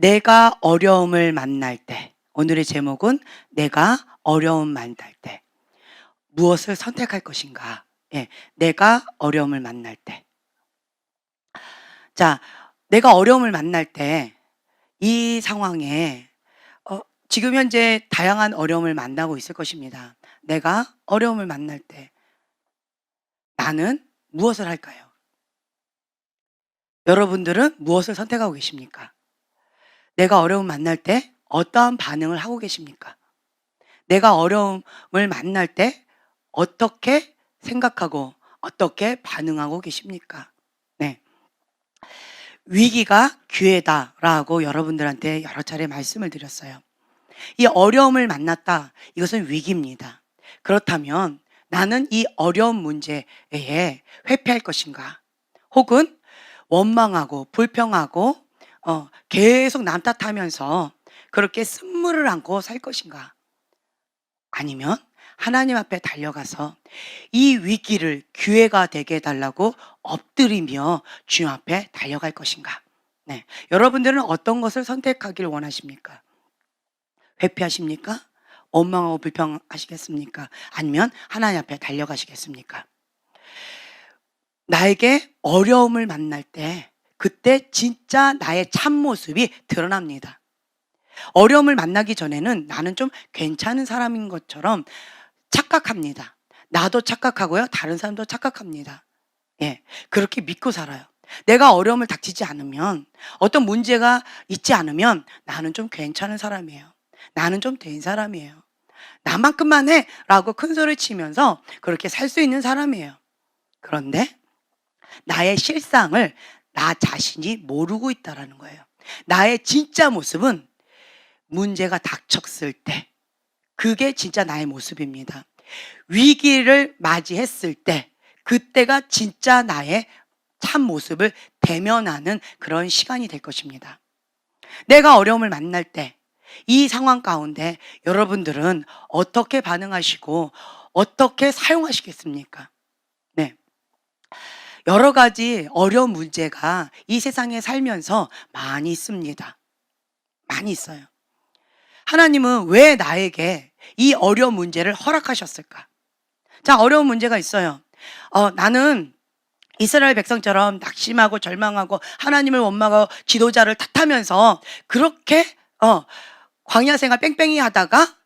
내가 어려움을 만날 때, 오늘의 제목은 내가 어려움 만날 때 무엇을 선택할 것인가? 예, 내가 어려움을 만날 때. 자, 내가 어려움을 만날 때 이 상황에 지금 현재 다양한 어려움을 만나고 있을 것입니다. 내가 어려움을 만날 때 나는 무엇을 할까요? 여러분들은 무엇을 선택하고 계십니까? 내가 어려움 만날 때 어떠한 반응을 하고 계십니까? 내가 어려움을 만날 때 어떻게 생각하고 어떻게 반응하고 계십니까? 네. 위기가 기회다라고 여러분들한테 여러 차례 말씀을 드렸어요. 이 어려움을 만났다. 이것은 위기입니다. 그렇다면 나는 이 어려운 문제에 회피할 것인가? 혹은 원망하고 불평하고 계속 남 탓하면서 그렇게 쓴물을 안고 살 것인가? 아니면 하나님 앞에 달려가서 이 위기를 기회가 되게 해달라고 엎드리며 주님 앞에 달려갈 것인가? 네. 여러분들은 어떤 것을 선택하기를 원하십니까? 회피하십니까? 원망하고 불평하시겠습니까? 아니면 하나님 앞에 달려가시겠습니까? 나에게 어려움을 만날 때 그때 진짜 나의 참모습이 드러납니다. 어려움을 만나기 전에는 나는 좀 괜찮은 사람인 것처럼 착각합니다. 나도 착각하고요. 다른 사람도 착각합니다. 예. 그렇게 믿고 살아요. 내가 어려움을 닥치지 않으면, 어떤 문제가 있지 않으면 나는 좀 괜찮은 사람이에요. 나는 좀 된 사람이에요. 나만큼만 해! 라고 큰 소리 치면서 그렇게 살 수 있는 사람이에요. 그런데 나의 실상을 나 자신이 모르고 있다라는 거예요. 나의 진짜 모습은 문제가 닥쳤을 때, 그게 진짜 나의 모습입니다. 위기를 맞이했을 때, 그때가 진짜 나의 참 모습을 대면하는 그런 시간이 될 것입니다. 내가 어려움을 만날 때, 이 상황 가운데 여러분들은 어떻게 반응하시고 어떻게 사용하시겠습니까? 네. 여러 가지 어려운 문제가 이 세상에 살면서 많이 있습니다. 많이 있어요. 하나님은 왜 나에게 이 어려운 문제를 허락하셨을까? 자, 어려운 문제가 있어요. 나는 이스라엘 백성처럼 낙심하고 절망하고 하나님을 원망하고 지도자를 탓하면서 그렇게 광야 생활 뺑뺑이 하다가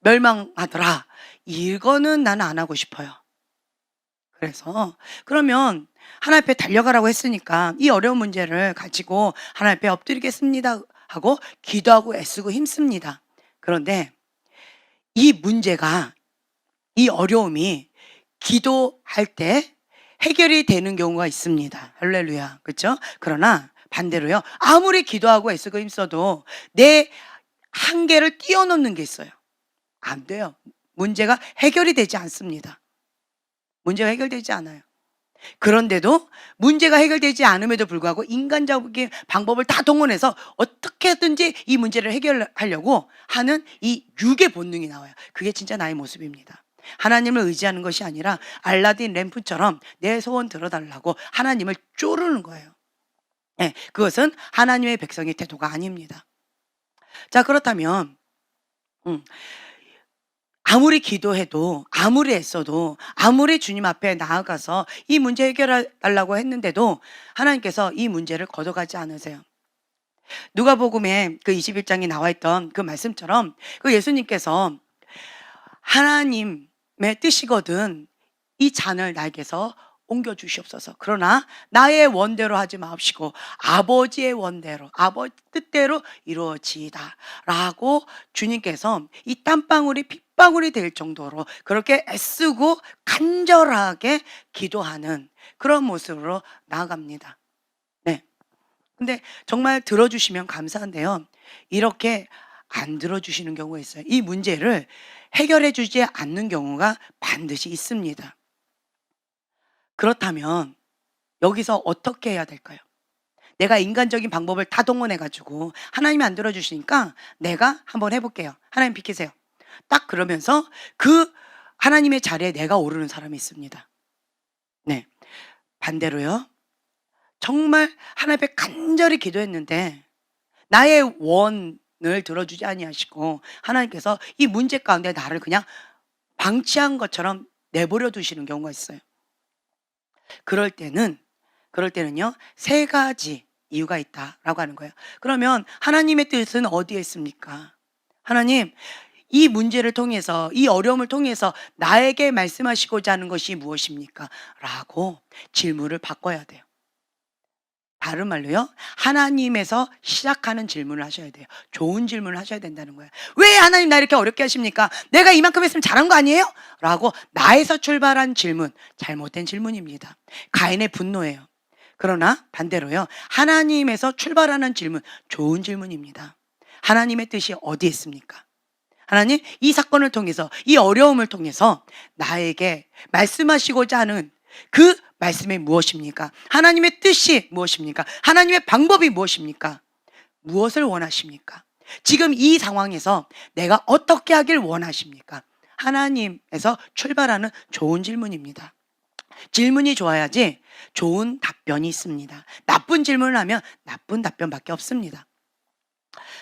멸망하더라. 이거는 나는 안 하고 싶어요. 그래서 그러면 하나님 앞에 달려가라고 했으니까 이 어려운 문제를 가지고 하나님 앞에 엎드리겠습니다 하고 기도하고 애쓰고 힘씁니다. 그런데 이 문제가, 이 어려움이 기도할 때 해결이 되는 경우가 있습니다. 할렐루야. 그렇죠? 그러나 반대로요. 아무리 기도하고 애쓰고 힘써도 내 한계를 뛰어넘는 게 있어요. 안 돼요. 문제가 해결이 되지 않습니다. 문제가 해결되지 않아요. 그런데도 문제가 해결되지 않음에도 불구하고 인간적인 방법을 다 동원해서 어떻게든지 이 문제를 해결하려고 하는 이 육의 본능이 나와요. 그게 진짜 나의 모습입니다. 하나님을 의지하는 것이 아니라 알라딘 램프처럼 내 소원 들어달라고 하나님을 쪼르는 거예요. 네, 그것은 하나님의 백성의 태도가 아닙니다. 자, 그렇다면 아무리 기도해도, 아무리 애써도, 아무리 주님 앞에 나아가서 이 문제 해결해 달라고 했는데도 하나님께서 이 문제를 걷어가지 않으세요. 누가복음에 그 21장에 나와 있던 그 말씀처럼 그 예수님께서 하나님의 뜻이거든 이 잔을 나에게서 옮겨 주시옵소서. 그러나 나의 원대로 하지 마옵시고 아버지의 원대로, 아버지 뜻대로 이루어지이다 라고 주님께서 이 땀방울이 핏방울이 될 정도로 그렇게 애쓰고 간절하게 기도하는 그런 모습으로 나아갑니다. 네. 근데 정말 들어주시면 감사한데요. 이렇게 안 들어주시는 경우가 있어요. 이 문제를 해결해 주지 않는 경우가 반드시 있습니다. 그렇다면 여기서 어떻게 해야 될까요? 내가 인간적인 방법을 다 동원해 가지고 하나님이 안 들어주시니까 내가 한번 해볼게요. 하나님 비키세요. 딱 그러면서 그 하나님의 자리에 내가 오르는 사람이 있습니다. 네. 반대로요. 정말 하나님 앞에 간절히 기도했는데 나의 원을 들어주지 아니하시고 하나님께서 이 문제 가운데 나를 그냥 방치한 것처럼 내버려 두시는 경우가 있어요. 그럴 때는 그럴 때는요. 세 가지 이유가 있다라고 하는 거예요. 그러면 하나님의 뜻은 어디에 있습니까? 하나님, 이 문제를 통해서 이 어려움을 통해서 나에게 말씀하시고자 하는 것이 무엇입니까? 라고 질문을 바꿔야 돼요. 다른 말로요. 하나님에서 시작하는 질문을 하셔야 돼요. 좋은 질문을 하셔야 된다는 거예요. 왜 하나님 나 이렇게 어렵게 하십니까? 내가 이만큼 했으면 잘한 거 아니에요? 라고 나에서 출발한 질문, 잘못된 질문입니다. 가인의 분노예요. 그러나 반대로요. 하나님에서 출발하는 질문, 좋은 질문입니다. 하나님의 뜻이 어디에 있습니까? 하나님, 이 사건을 통해서, 이 어려움을 통해서 나에게 말씀하시고자 하는 그 말씀이 무엇입니까? 하나님의 뜻이 무엇입니까? 하나님의 방법이 무엇입니까? 무엇을 원하십니까? 지금 이 상황에서 내가 어떻게 하길 원하십니까? 하나님에서 출발하는 좋은 질문입니다. 질문이 좋아야지 좋은 답변이 있습니다. 나쁜 질문을 하면 나쁜 답변밖에 없습니다.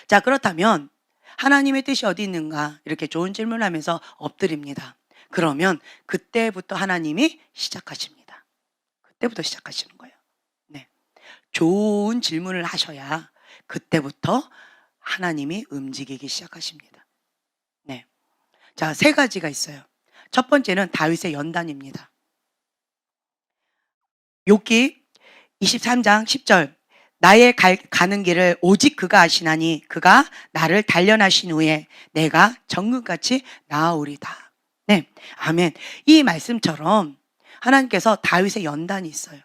자, 그렇다면 하나님의 뜻이 어디 있는가? 이렇게 좋은 질문을 하면서 엎드립니다. 그러면 그때부터 하나님이 시작하십니다. 그때부터 시작하시는 거예요. 네. 좋은 질문을 하셔야 그때부터 하나님이 움직이기 시작하십니다. 네. 자, 세 가지가 있어요. 첫 번째는 다윗의 연단입니다. 욥기 23장 10절. 나의 가는 길을 오직 그가 아시나니 그가 나를 단련하신 후에 내가 정금같이 나아오리다. 네, 아멘. 이 말씀처럼 하나님께서 다윗의 연단이 있어요.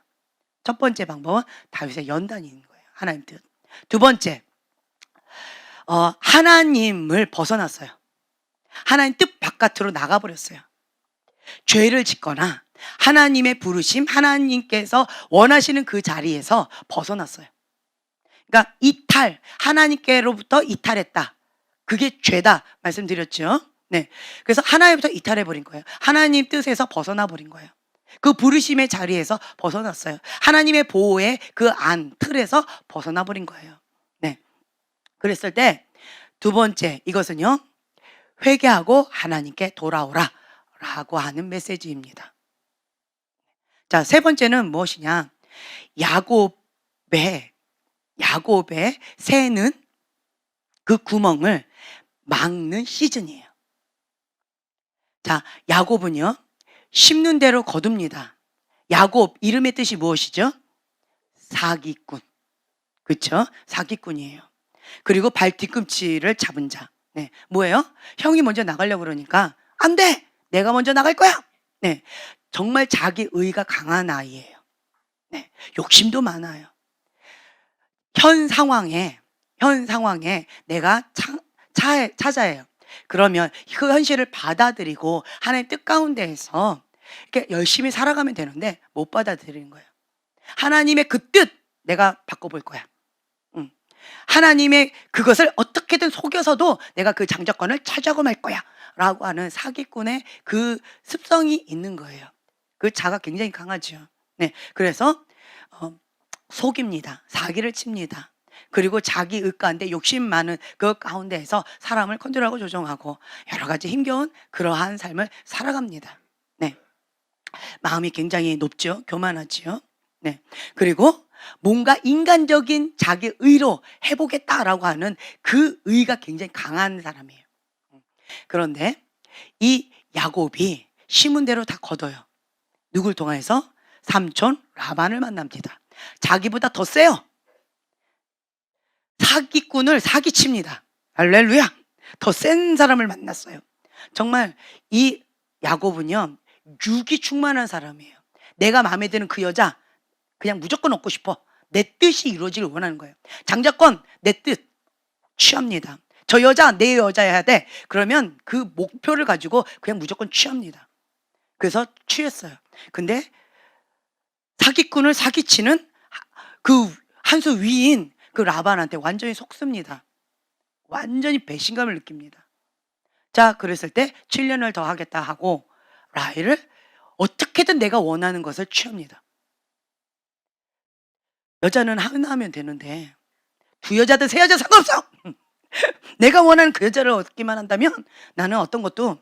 첫 번째 방법은 다윗의 연단이 있는 거예요. 하나님 뜻. 두 번째, 하나님을 벗어났어요. 하나님 뜻 바깥으로 나가버렸어요. 죄를 짓거나 하나님의 부르심, 하나님께서 원하시는 그 자리에서 벗어났어요. 그러니까 이탈, 하나님께로부터 이탈했다. 그게 죄다 말씀드렸죠. 네. 그래서 하나님부터 이탈해 버린 거예요. 하나님 뜻에서 벗어나 버린 거예요. 그 부르심의 자리에서 벗어났어요. 하나님의 보호의 그 안, 틀에서 벗어나 버린 거예요. 네. 그랬을 때 두 번째, 이것은요. 회개하고 하나님께 돌아오라 라고 하는 메시지입니다. 자, 세 번째는 무엇이냐? 야곱의 새는 그 구멍을 막는 시즌이에요. 자, 야곱은요, 심는 대로 거둡니다. 야곱, 이름의 뜻이 무엇이죠? 사기꾼. 그렇죠? 사기꾼이에요. 그리고 발 뒤꿈치를 잡은 자. 네, 뭐예요? 형이 먼저 나가려고 그러니까 안 돼! 내가 먼저 나갈 거야! 네, 정말 자기 의가 강한 아이예요. 네, 욕심도 많아요. 현 상황에 내가 찾아요. 그러면 그 현실을 받아들이고 하나님 뜻 가운데에서 이렇게 열심히 살아가면 되는데 못 받아들이는 거예요. 하나님의 그 뜻 내가 바꿔볼 거야. 하나님의 그것을 어떻게든 속여서도 내가 그 장자권을 차지하고 말 거야 라고 하는 사기꾼의 그 습성이 있는 거예요. 그 자가 굉장히 강하죠. 네, 그래서 속입니다. 사기를 칩니다. 그리고 자기 의 가운데 욕심 많은 그 가운데에서 사람을 컨트롤하고 조종하고 여러 가지 힘겨운 그러한 삶을 살아갑니다. 네, 마음이 굉장히 높죠. 교만하지요. 네, 그리고 뭔가 인간적인 자기 의로 해보겠다라고 하는 그 의가 굉장히 강한 사람이에요. 그런데 이 야곱이 심은 대로 다 거둬요. 누굴 통해서? 삼촌 라반을 만납니다. 자기보다 더 세요. 사기꾼을 사기칩니다. 할렐루야. 더 센 사람을 만났어요. 정말 이 야곱은요, 육이 충만한 사람이에요. 내가 마음에 드는 그 여자 그냥 무조건 얻고 싶어. 내 뜻이 이루어지길 원하는 거예요. 장자권 내 뜻 취합니다. 저 여자 내 여자여야 돼. 그러면 그 목표를 가지고 그냥 무조건 취합니다. 그래서 취했어요. 근데 사기꾼을 사기치는 그 한 수 위인 그 라반한테 완전히 속습니다. 완전히 배신감을 느낍니다. 자, 그랬을 때 7년을 더 하겠다 하고 라헬을 어떻게든 내가 원하는 것을 취합니다. 여자는 하나 하면 되는데 두 여자든 세 여자 상관없어. 내가 원하는 그 여자를 얻기만 한다면 나는 어떤 것도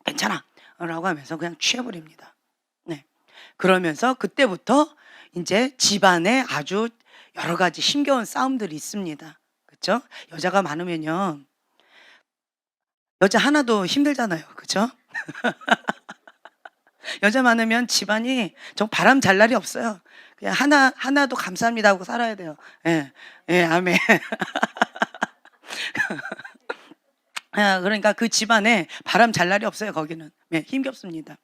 괜찮아 라고 하면서 그냥 취해버립니다. 네. 그러면서 그때부터 이제 집안에 아주 여러 가지 힘겨운 싸움들이 있습니다. 그렇죠? 여자가 많으면요, 여자 하나도 힘들잖아요. 그렇죠? 여자 많으면 집안이 정 바람 잘 날이 없어요. 그냥 하나도 감사합니다 하고 살아야 돼요. 예, 예, 아멘. 그러니까 그 집안에 바람 잘 날이 없어요. 거기는. 예, 힘겹습니다.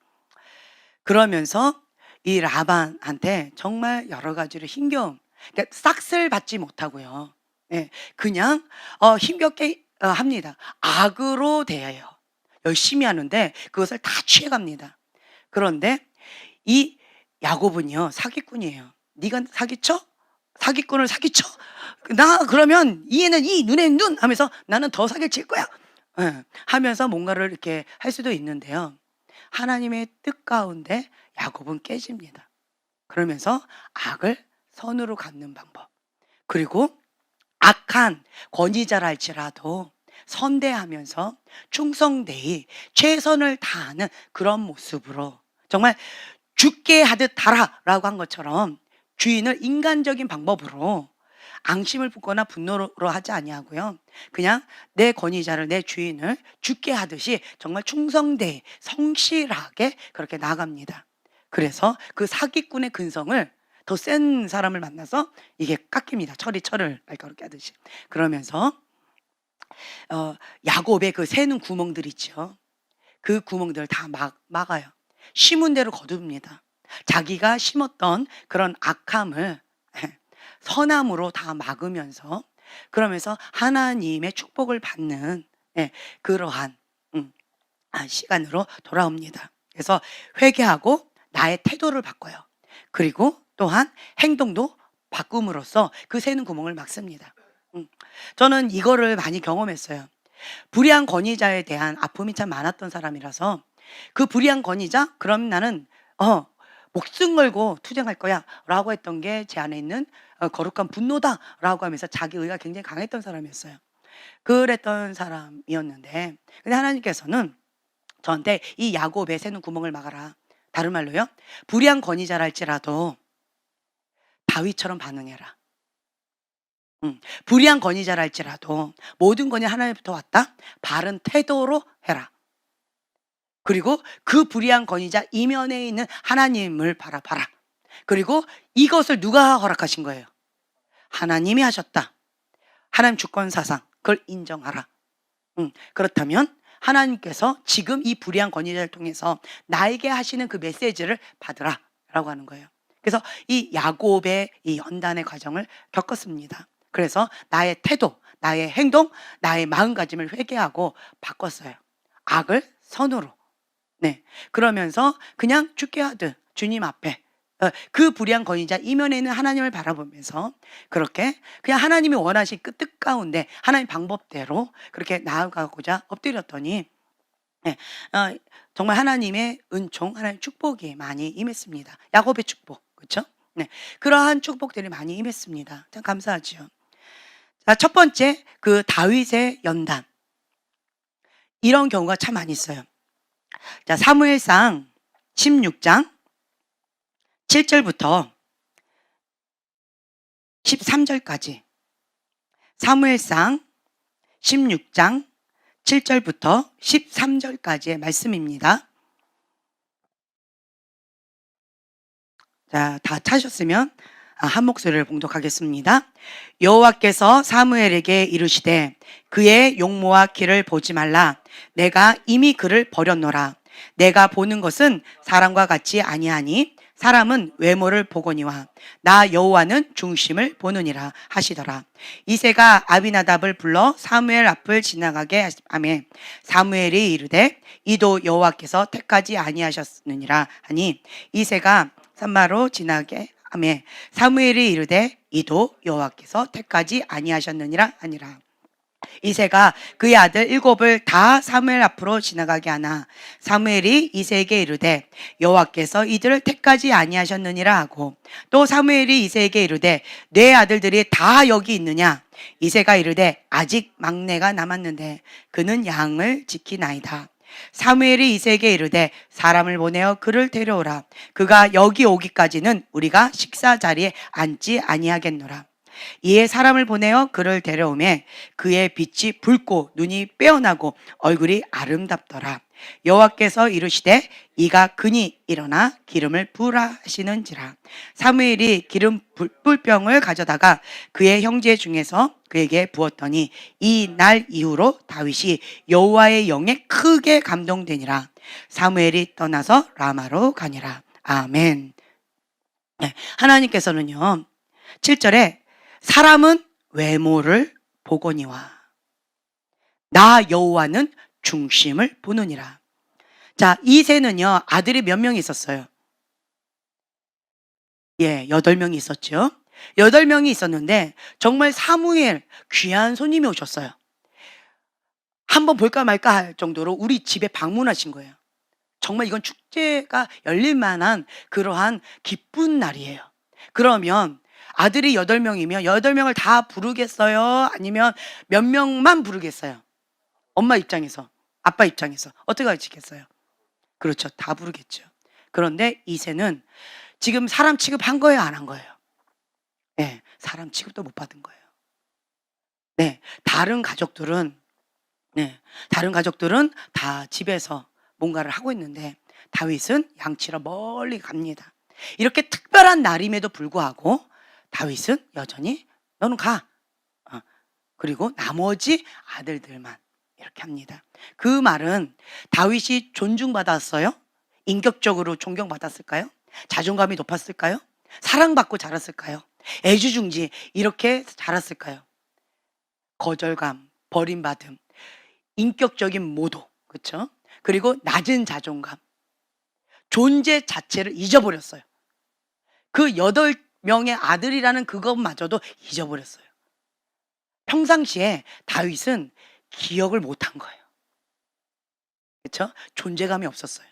그러면서 이 라반한테 정말 여러 가지로 힘겨움, 그러니까 싹쓸 받지 못하고요. 예, 그냥 힘겹게 합니다. 악으로 대해요. 열심히 하는데 그것을 다 취해갑니다. 그런데 이 야곱은요, 사기꾼이에요. 네가 사기쳐? 사기꾼을 사기쳐? 나 그러면 이에는 이, 눈에는 눈 하면서 나는 더 사기를 칠 거야. 예, 하면서 뭔가를 이렇게 할 수도 있는데요. 하나님의 뜻 가운데 야곱은 깨집니다. 그러면서 악을 선으로 갚는 방법, 그리고 악한 권위자랄지라도 선대하면서 충성되이 최선을 다하는 그런 모습으로, 정말 죽게 하듯 하라라고 한 것처럼 주인을 인간적인 방법으로 앙심을 품거나 분노로 하지 아니하고요, 그냥 내 권위자를, 내 주인을 죽게 하듯이 정말 충성되이 성실하게 그렇게 나아갑니다. 그래서 그 사기꾼의 근성을 더 센 사람을 만나서 이게 깎입니다. 철을 날카롭게 하듯이. 그러면서 야곱의 그 새는 구멍들 있죠. 그 구멍들을 다 막아요. 심은 대로 거둡니다. 자기가 심었던 그런 악함을 선함으로 다 막으면서, 그러면서 하나님의 축복을 받는 그러한 시간으로 돌아옵니다. 그래서 회개하고 나의 태도를 바꿔요. 그리고 또한 행동도 바꿈으로써 그 새는 구멍을 막습니다. 저는 이거를 많이 경험했어요. 불의한 권위자에 대한 아픔이 참 많았던 사람이라서, 그 불의한 권위자? 그럼 나는 목숨 걸고 투쟁할 거야 라고 했던 게 제 안에 있는 거룩한 분노다 라고 하면서 자기의가 굉장히 강했던 사람이었어요. 그랬던 사람이었는데, 근데 하나님께서는 저한테 이 야곱의 새는 구멍을 막아라, 다른 말로요, 불의한 권위자랄지라도 다윗처럼 반응해라. 불의한 권위자랄지라도 모든 권위 하나님부터 왔다, 바른 태도로 해라. 그리고 그 불의한 권위자 이면에 있는 하나님을 바라봐라. 그리고 이것을 누가 허락하신 거예요? 하나님이 하셨다. 하나님 주권 사상, 그걸 인정하라. 그렇다면 하나님께서 지금 이 불의한 권위자를 통해서 나에게 하시는 그 메시지를 받으라 라고 하는 거예요. 그래서 이 야곱의 이 연단의 과정을 겪었습니다. 그래서 나의 태도, 나의 행동, 나의 마음가짐을 회개하고 바꿨어요. 악을 선으로. 네. 그러면서 그냥 죽게 하듯 주님 앞에 그 불의한 권위자 이면에 있는 하나님을 바라보면서 그렇게 그냥 하나님이 원하신 그 뜻 가운데 하나님 방법대로 그렇게 나아가고자 엎드렸더니 정말 하나님의 은총, 하나님의 축복이 많이 임했습니다. 야곱의 축복, 그렇죠? 네, 그러한 축복들이 많이 임했습니다. 참 감사하죠. 자, 첫 번째, 그 다윗의 연단. 이런 경우가 참 많이 있어요. 자, 사무엘상 16장 7절부터 13절까지. 사무엘상 16장 7절부터 13절까지의 말씀입니다. 자, 다 찾으셨으면 한 목소리를 봉독하겠습니다. 여호와께서 사무엘에게 이르시되 그의 용모와 키를 보지 말라. 내가 이미 그를 버렸노라. 내가 보는 것은 사람과 같이 아니하니 사람은 외모를 보거니와 나 여호와는 중심을 보느니라 하시더라. 이새가 아비나답을 불러 사무엘 앞을 지나가게 하매 사무엘이 이르되 이도 여호와께서 택하지 아니하셨느니라 하니 이새가 산마로 지나게 하매 사무엘이 이르되 이도 여호와께서 택하지 아니하셨느니라 하니라. 이새가 그의 아들 7을 다 사무엘 앞으로 지나가게 하나 사무엘이 이새에게 이르되 여호와께서 이들을 택하지 아니하셨느니라 하고 또 사무엘이 이새에게 이르되 내 아들들이 다 여기 있느냐 이새가 이르되 아직 막내가 남았는데 그는 양을 지키나이다. 사무엘이 이새에게 이르되 사람을 보내어 그를 데려오라. 그가 여기 오기까지는 우리가 식사 자리에 앉지 아니하겠노라. 이에 사람을 보내어 그를 데려오매 그의 빛이 붉고 눈이 빼어나고 얼굴이 아름답더라. 여호와께서 이르시되 이가 그니 일어나 기름을 부으라 하시는지라. 사무엘이 기름 뿔병을 가져다가 그의 형제 중에서 그에게 부었더니 이 날 이후로 다윗이 여호와의 영에 크게 감동되니라. 사무엘이 떠나서 라마로 가니라. 아멘. 네, 하나님께서는요 7절에 사람은 외모를 보거니와 나 여호와는 중심을 보느니라. 자, 이새는요 아들이 몇 명이 있었어요? 8명이 있었죠. 8명이 있었는데 정말 사무엘 귀한 손님이 오셨어요. 한번 볼까 말까 할 정도로 우리 집에 방문하신 거예요. 정말 이건 축제가 열릴 만한 그러한 기쁜 날이에요. 그러면 아들이 8명이면 8명을 다 부르겠어요? 아니면 몇 명만 부르겠어요? 엄마 입장에서, 아빠 입장에서 어떻게 하시겠어요? 그렇죠. 다 부르겠죠. 그런데 이새는 지금 사람 취급한 거예요? 안 한 거예요? 네, 사람 취급도 못 받은 거예요. 네, 다른 가족들은 다 집에서 뭔가를 하고 있는데 다윗은 양치러 멀리 갑니다. 이렇게 특별한 날임에도 불구하고 다윗은 여전히 너는 가. 그리고 나머지 아들들만 이렇게 합니다. 그 말은 다윗이 존중받았어요? 인격적으로 존경받았을까요? 자존감이 높았을까요? 사랑받고 자랐을까요? 애주중지 이렇게 자랐을까요? 거절감, 버림받음, 인격적인 모독, 그렇죠? 그리고 낮은 자존감, 존재 자체를 잊어버렸어요. 그 8명의 아들이라는 그것마저도 잊어버렸어요. 평상시에 다윗은 기억을 못한 거예요. 그렇죠? 존재감이 없었어요.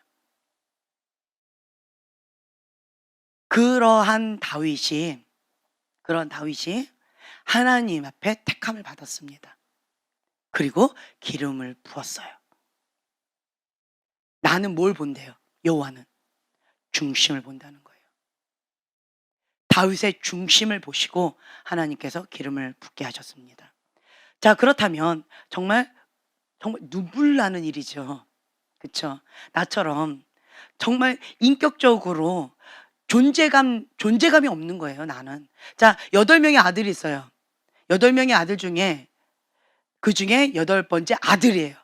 그런 다윗이 하나님 앞에 택함을 받았습니다. 그리고 기름을 부었어요. 나는 뭘 본대요? 여호와는 중심을 본다는 거예요. 다윗의 중심을 보시고 하나님께서 기름을 붓게 하셨습니다. 자, 그렇다면 정말 눈물 나는 일이죠. 그렇죠? 나처럼 정말 인격적으로 존재감이 없는 거예요, 나는. 자, 8명의 아들이 있어요. 8명의 아들 중에 그 중에 8번째 아들이에요.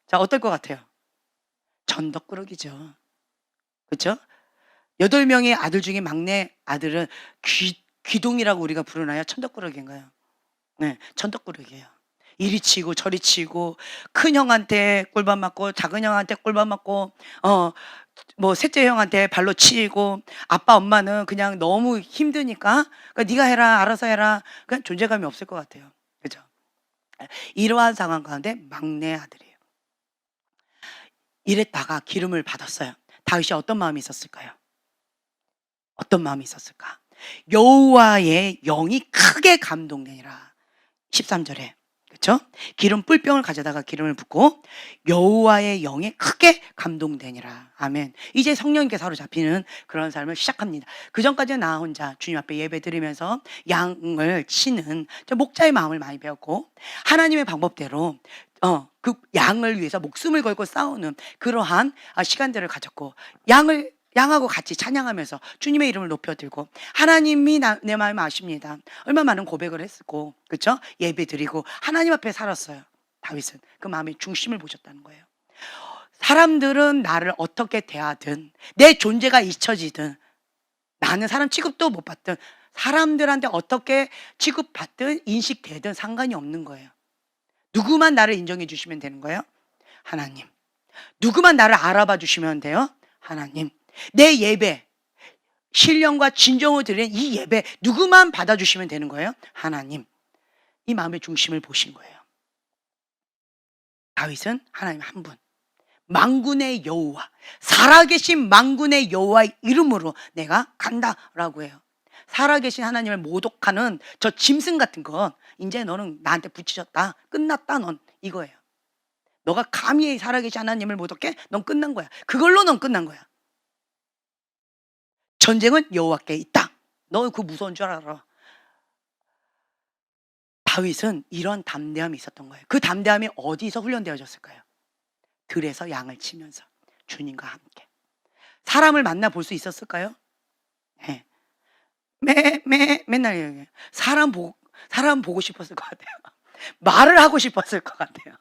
자, 어떨 것 같아요? 전덕꾸러기죠. 그렇죠? 8명의 아들 중에 막내 아들은 귀동이라고 우리가 부르나요? 천덕꾸러기인가요? 네, 천덕꾸러기예요. 이리 치고 저리 치고 큰 형한테 꿀밤 맞고 작은 형한테 꿀밤 맞고 셋째 형한테 발로 치이고 아빠 엄마는 그냥 너무 힘드니까 그러니까 네가 해라 알아서 해라 그냥 존재감이 없을 것 같아요. 그죠? 이러한 상황 가운데 막내 아들이에요. 이랬다가 기름을 받았어요. 다윗이 어떤 마음이 있었을까요? 어떤 마음이 있었을까? 여호와의 영이 크게 감동되니라. 13절에 그렇죠? 기름 뿔병을 가져다가 기름을 붓고 여호와의 영에 크게 감동되니라. 아멘. 이제 성령님께 사로잡히는 그런 삶을 시작합니다. 그 전까지는 나 혼자 주님 앞에 예배 드리면서 양을 치는 목자의 마음을 많이 배웠고 하나님의 방법대로 그 양을 위해서 목숨을 걸고 싸우는 그러한 시간들을 가졌고 양하고 같이 찬양하면서 주님의 이름을 높여들고 하나님이 내 마음을 아십니다. 얼마나 많은 고백을 했고 그렇죠? 예배 드리고 하나님 앞에 살았어요. 다윗은 그 마음의 중심을 보셨다는 거예요. 사람들은 나를 어떻게 대하든 내 존재가 잊혀지든 나는 사람 취급도 못 받든 사람들한테 어떻게 취급받든 인식되든 상관이 없는 거예요. 누구만 나를 인정해 주시면 되는 거예요? 하나님. 누구만 나를 알아봐 주시면 돼요? 하나님. 내 예배, 신령과 진정으로 드리는 이 예배 누구만 받아주시면 되는 거예요? 하나님. 이 마음의 중심을 보신 거예요. 다윗은 하나님 한 분, 만군의 여호와, 살아계신 만군의 여호와의 이름으로 내가 간다라고 해요. 살아계신 하나님을 모독하는 저 짐승 같은 건 이제 너는 나한테 붙이셨다. 끝났다 넌. 이거예요. 너가 감히 살아계신 하나님을 모독해? 넌 끝난 거야. 그걸로 넌 끝난 거야. 전쟁은 여호와께 있다. 너 그 무서운 줄 알아. 다윗은 이런 담대함이 있었던 거예요. 그 담대함이 어디서 훈련되어졌을까요? 들에서 양을 치면서 주님과 함께. 사람을 만나 볼 수 있었을까요? 네. 맨날 얘기해요. 사람 보고 싶었을 것 같아요. 말을 하고 싶었을 것 같아요.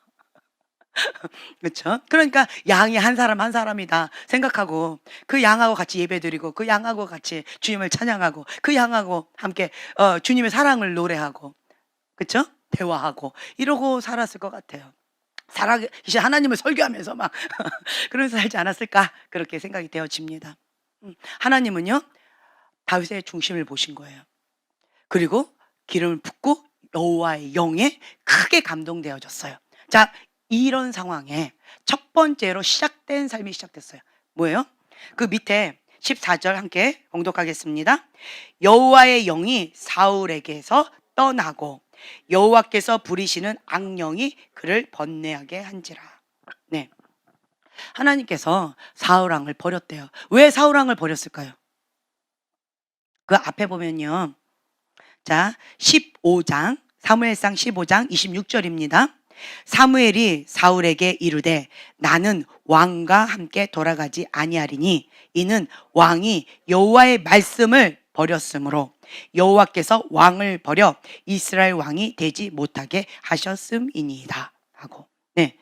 그렇죠? 그러니까 양이 한 사람 한 사람이다 생각하고 그 양하고 같이 예배드리고 그 양하고 같이 주님을 찬양하고 그 양하고 함께 주님의 사랑을 노래하고 그렇죠? 대화하고 이러고 살았을 것 같아요. 살아계신 하나님을 설교하면서 막 그러면서 살지 않았을까 그렇게 생각이 되어집니다. 하나님은요 다윗의 중심을 보신 거예요. 그리고 기름을 붓고 여호와의 영에 크게 감동되어졌어요. 자, 이런 상황에 첫 번째로 시작된 삶이 시작됐어요. 뭐예요? 그 밑에 14절 함께 봉독하겠습니다. 여호와의 영이 사울에게서 떠나고 여호와께서 부리시는 악령이 그를 번뇌하게 한지라. 네. 하나님께서 사울 왕을 버렸대요. 왜 사울 왕을 버렸을까요? 그 앞에 보면요. 자, 15장, 사무엘상 15장 26절입니다. 사무엘이 사울에게 이르되 나는 왕과 함께 돌아가지 아니하리니 이는 왕이 여호와의 말씀을 버렸으므로 여호와께서 왕을 버려 이스라엘 왕이 되지 못하게 하셨음이니이다 하고. 네.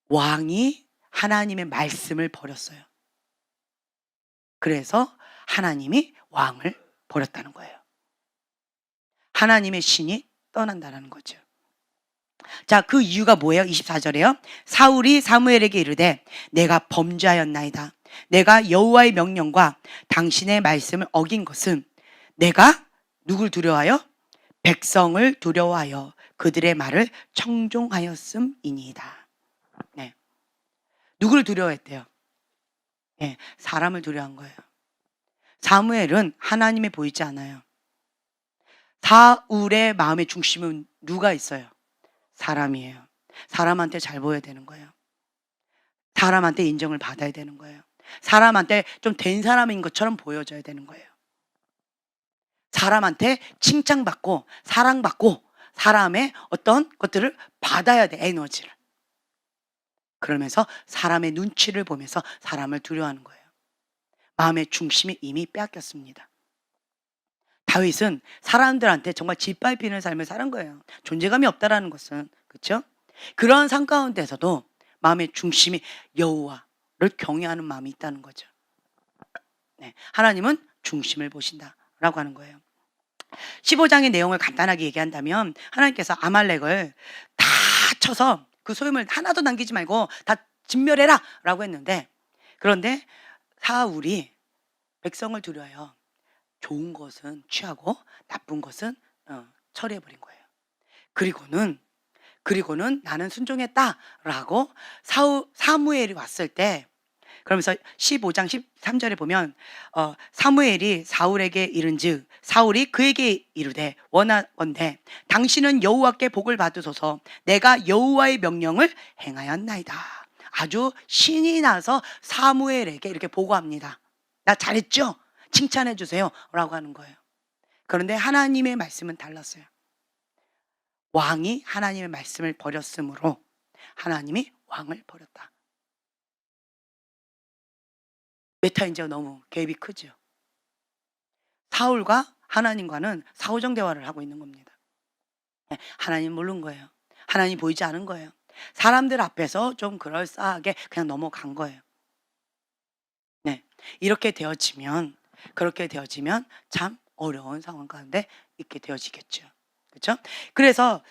왕이 하나님의 말씀을 버렸어요. 그래서 하나님이 왕을 버렸다는 거예요. 하나님의 신이 떠난다는 거죠. 자, 그 이유가 뭐예요? 24절에요. 사울이 사무엘에게 이르되 내가 범죄하였나이다. 내가 여호와의 명령과 당신의 말씀을 어긴 것은 내가 누굴 두려워하여? 백성을 두려워하여 그들의 말을 청종하였음이니이다. 네. 누구를 두려워했대요? 네, 사람을 두려워한 거예요. 사무엘은 하나님에 보이지 않아요. 사울의 마음의 중심은 누가 있어요? 사람이에요. 사람한테 잘 보여야 되는 거예요. 사람한테 인정을 받아야 되는 거예요. 사람한테 좀 된 사람인 것처럼 보여져야 되는 거예요. 사람한테 칭찬받고 사랑받고 사람의 어떤 것들을 받아야 돼, 에너지를. 그러면서 사람의 눈치를 보면서 사람을 두려워하는 거예요. 마음의 중심이 이미 빼앗겼습니다. 다윗은 사람들한테 정말 짓밟히는 삶을 사는 거예요. 존재감이 없다라는 것은. 그렇죠? 그런 삶 가운데서도 마음의 중심이 여호와를 경외하는 마음이 있다는 거죠. 네, 하나님은 중심을 보신다라고 하는 거예요. 15장의 내용을 간단하게 얘기한다면 하나님께서 아말렉을 다 쳐서 그 소유물 하나도 남기지 말고 다 진멸해라 라고 했는데, 그런데 사울이 백성을 두려워요. 좋은 것은 취하고 나쁜 것은 처리해버린 거예요. 그리고는 나는 순종했다라고 사무엘이 왔을 때, 그러면서 15장 13절에 보면 사무엘이 사울에게 이른즉 사울이 그에게 이르되 원하건대 당신은 여호와께 복을 받으소서. 내가 여호와의 명령을 행하였나이다. 아주 신이 나서 사무엘에게 이렇게 보고합니다. 나 잘했죠? 칭찬해 주세요 라고 하는 거예요. 그런데 하나님의 말씀은 달랐어요. 왕이 하나님의 말씀을 버렸으므로 하나님이 왕을 버렸다. 메타인지가 너무 갭이 크죠. 사울과 하나님과는 사후정 대화를 하고 있는 겁니다. 하나님 모르는 거예요. 하나님 보이지 않은 거예요. 사람들 앞에서 좀 그럴싸하게 그냥 넘어간 거예요. 네, 그렇게 되어지면 참 어려운 상황 가운데 있게 되어지겠죠. 그렇죠? 그래서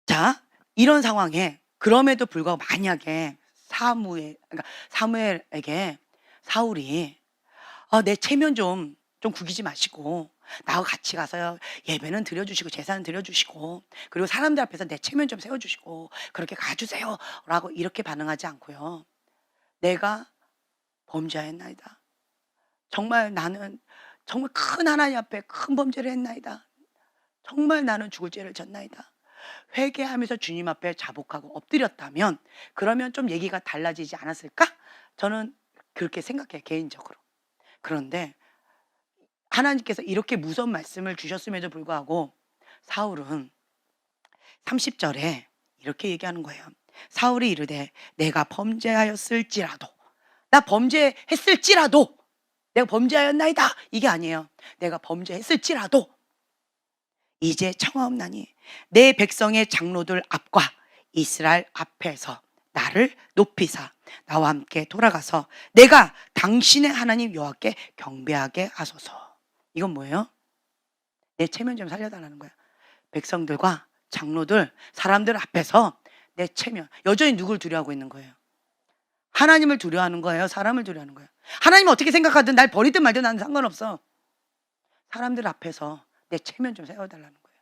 자, 이런 상황에 그럼에도 불구하고 만약에 사무엘에게 사울이 내 체면 좀 구기지 마시고 나하고 같이 가서 예배는 드려주시고 제사는 드려주시고 그리고 사람들 앞에서 내 체면 좀 세워주시고 그렇게 가주세요 라고 이렇게 반응하지 않고요. 내가 범죄하였나이다. 정말 나는 정말 큰 하나님 앞에 큰 범죄를 했나이다. 정말 나는 죽을 죄를 졌나이다. 회개하면서 주님 앞에 자복하고 엎드렸다면 그러면 좀 얘기가 달라지지 않았을까? 저는 그렇게 생각해요, 개인적으로. 그런데 하나님께서 이렇게 무서운 말씀을 주셨음에도 불구하고 사울은 30절에 이렇게 얘기하는 거예요. 사울이 이르되 내가 범죄하였을지라도, 나 범죄했을지라도, 내가 범죄하였나이다, 이게 아니에요. 내가 범죄했을지라도 이제 청하옵나니 내 백성의 장로들 앞과 이스라엘 앞에서 나를 높이사 나와 함께 돌아가서 내가 당신의 하나님 여호와께 경배하게 하소서. 이건 뭐예요? 내 체면 좀 살려달라는 거야. 백성들과 장로들, 사람들 앞에서 내 체면, 여전히 누굴 두려워하고 있는 거예요? 하나님을 두려워하는 거예요? 사람을 두려워하는 거예요? 하나님 어떻게 생각하든 날 버리든 말든 나는 상관없어. 사람들 앞에서 내 체면 좀 세워달라는 거예요.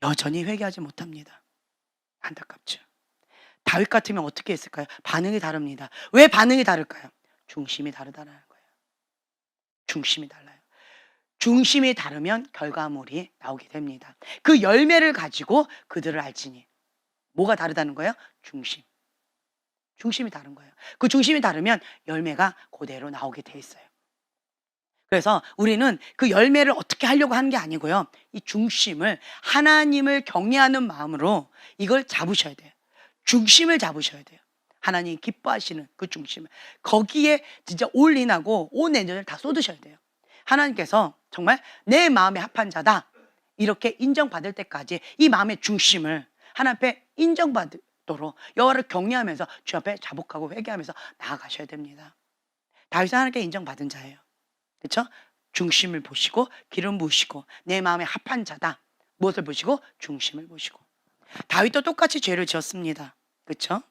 여전히 회개하지 못합니다. 안타깝죠. 다윗 같으면 어떻게 했을까요? 반응이 다릅니다. 왜 반응이 다를까요? 중심이 다르다는 거예요. 중심이 달라요. 중심이 다르면 결과물이 나오게 됩니다. 그 열매를 가지고 그들을 알지니. 뭐가 다르다는 거예요? 중심. 중심이 다른 거예요. 그 중심이 다르면 열매가 그대로 나오게 돼 있어요. 그래서 우리는 그 열매를 어떻게 하려고 하는 게 아니고요. 이 중심을, 하나님을 경외하는 마음으로 이걸 잡으셔야 돼요. 중심을 잡으셔야 돼요. 하나님 기뻐하시는 그 중심을. 거기에 진짜 올인하고 온 에너지를 다 쏟으셔야 돼요. 하나님께서 정말 내 마음에 합한 자다, 이렇게 인정받을 때까지 이 마음의 중심을 하나님 앞에 인정받도록 여호와를 경외하면서 주 앞에 자복하고 회개하면서 나아가셔야 됩니다. 다윗은 하나님께 인정받은 자예요. 그렇죠? 중심을 보시고 기름 부으시고 내 마음에 합한 자다. 무엇을 보시고? 중심을 보시고. 다윗도 똑같이 죄를 지었습니다. 그렇죠?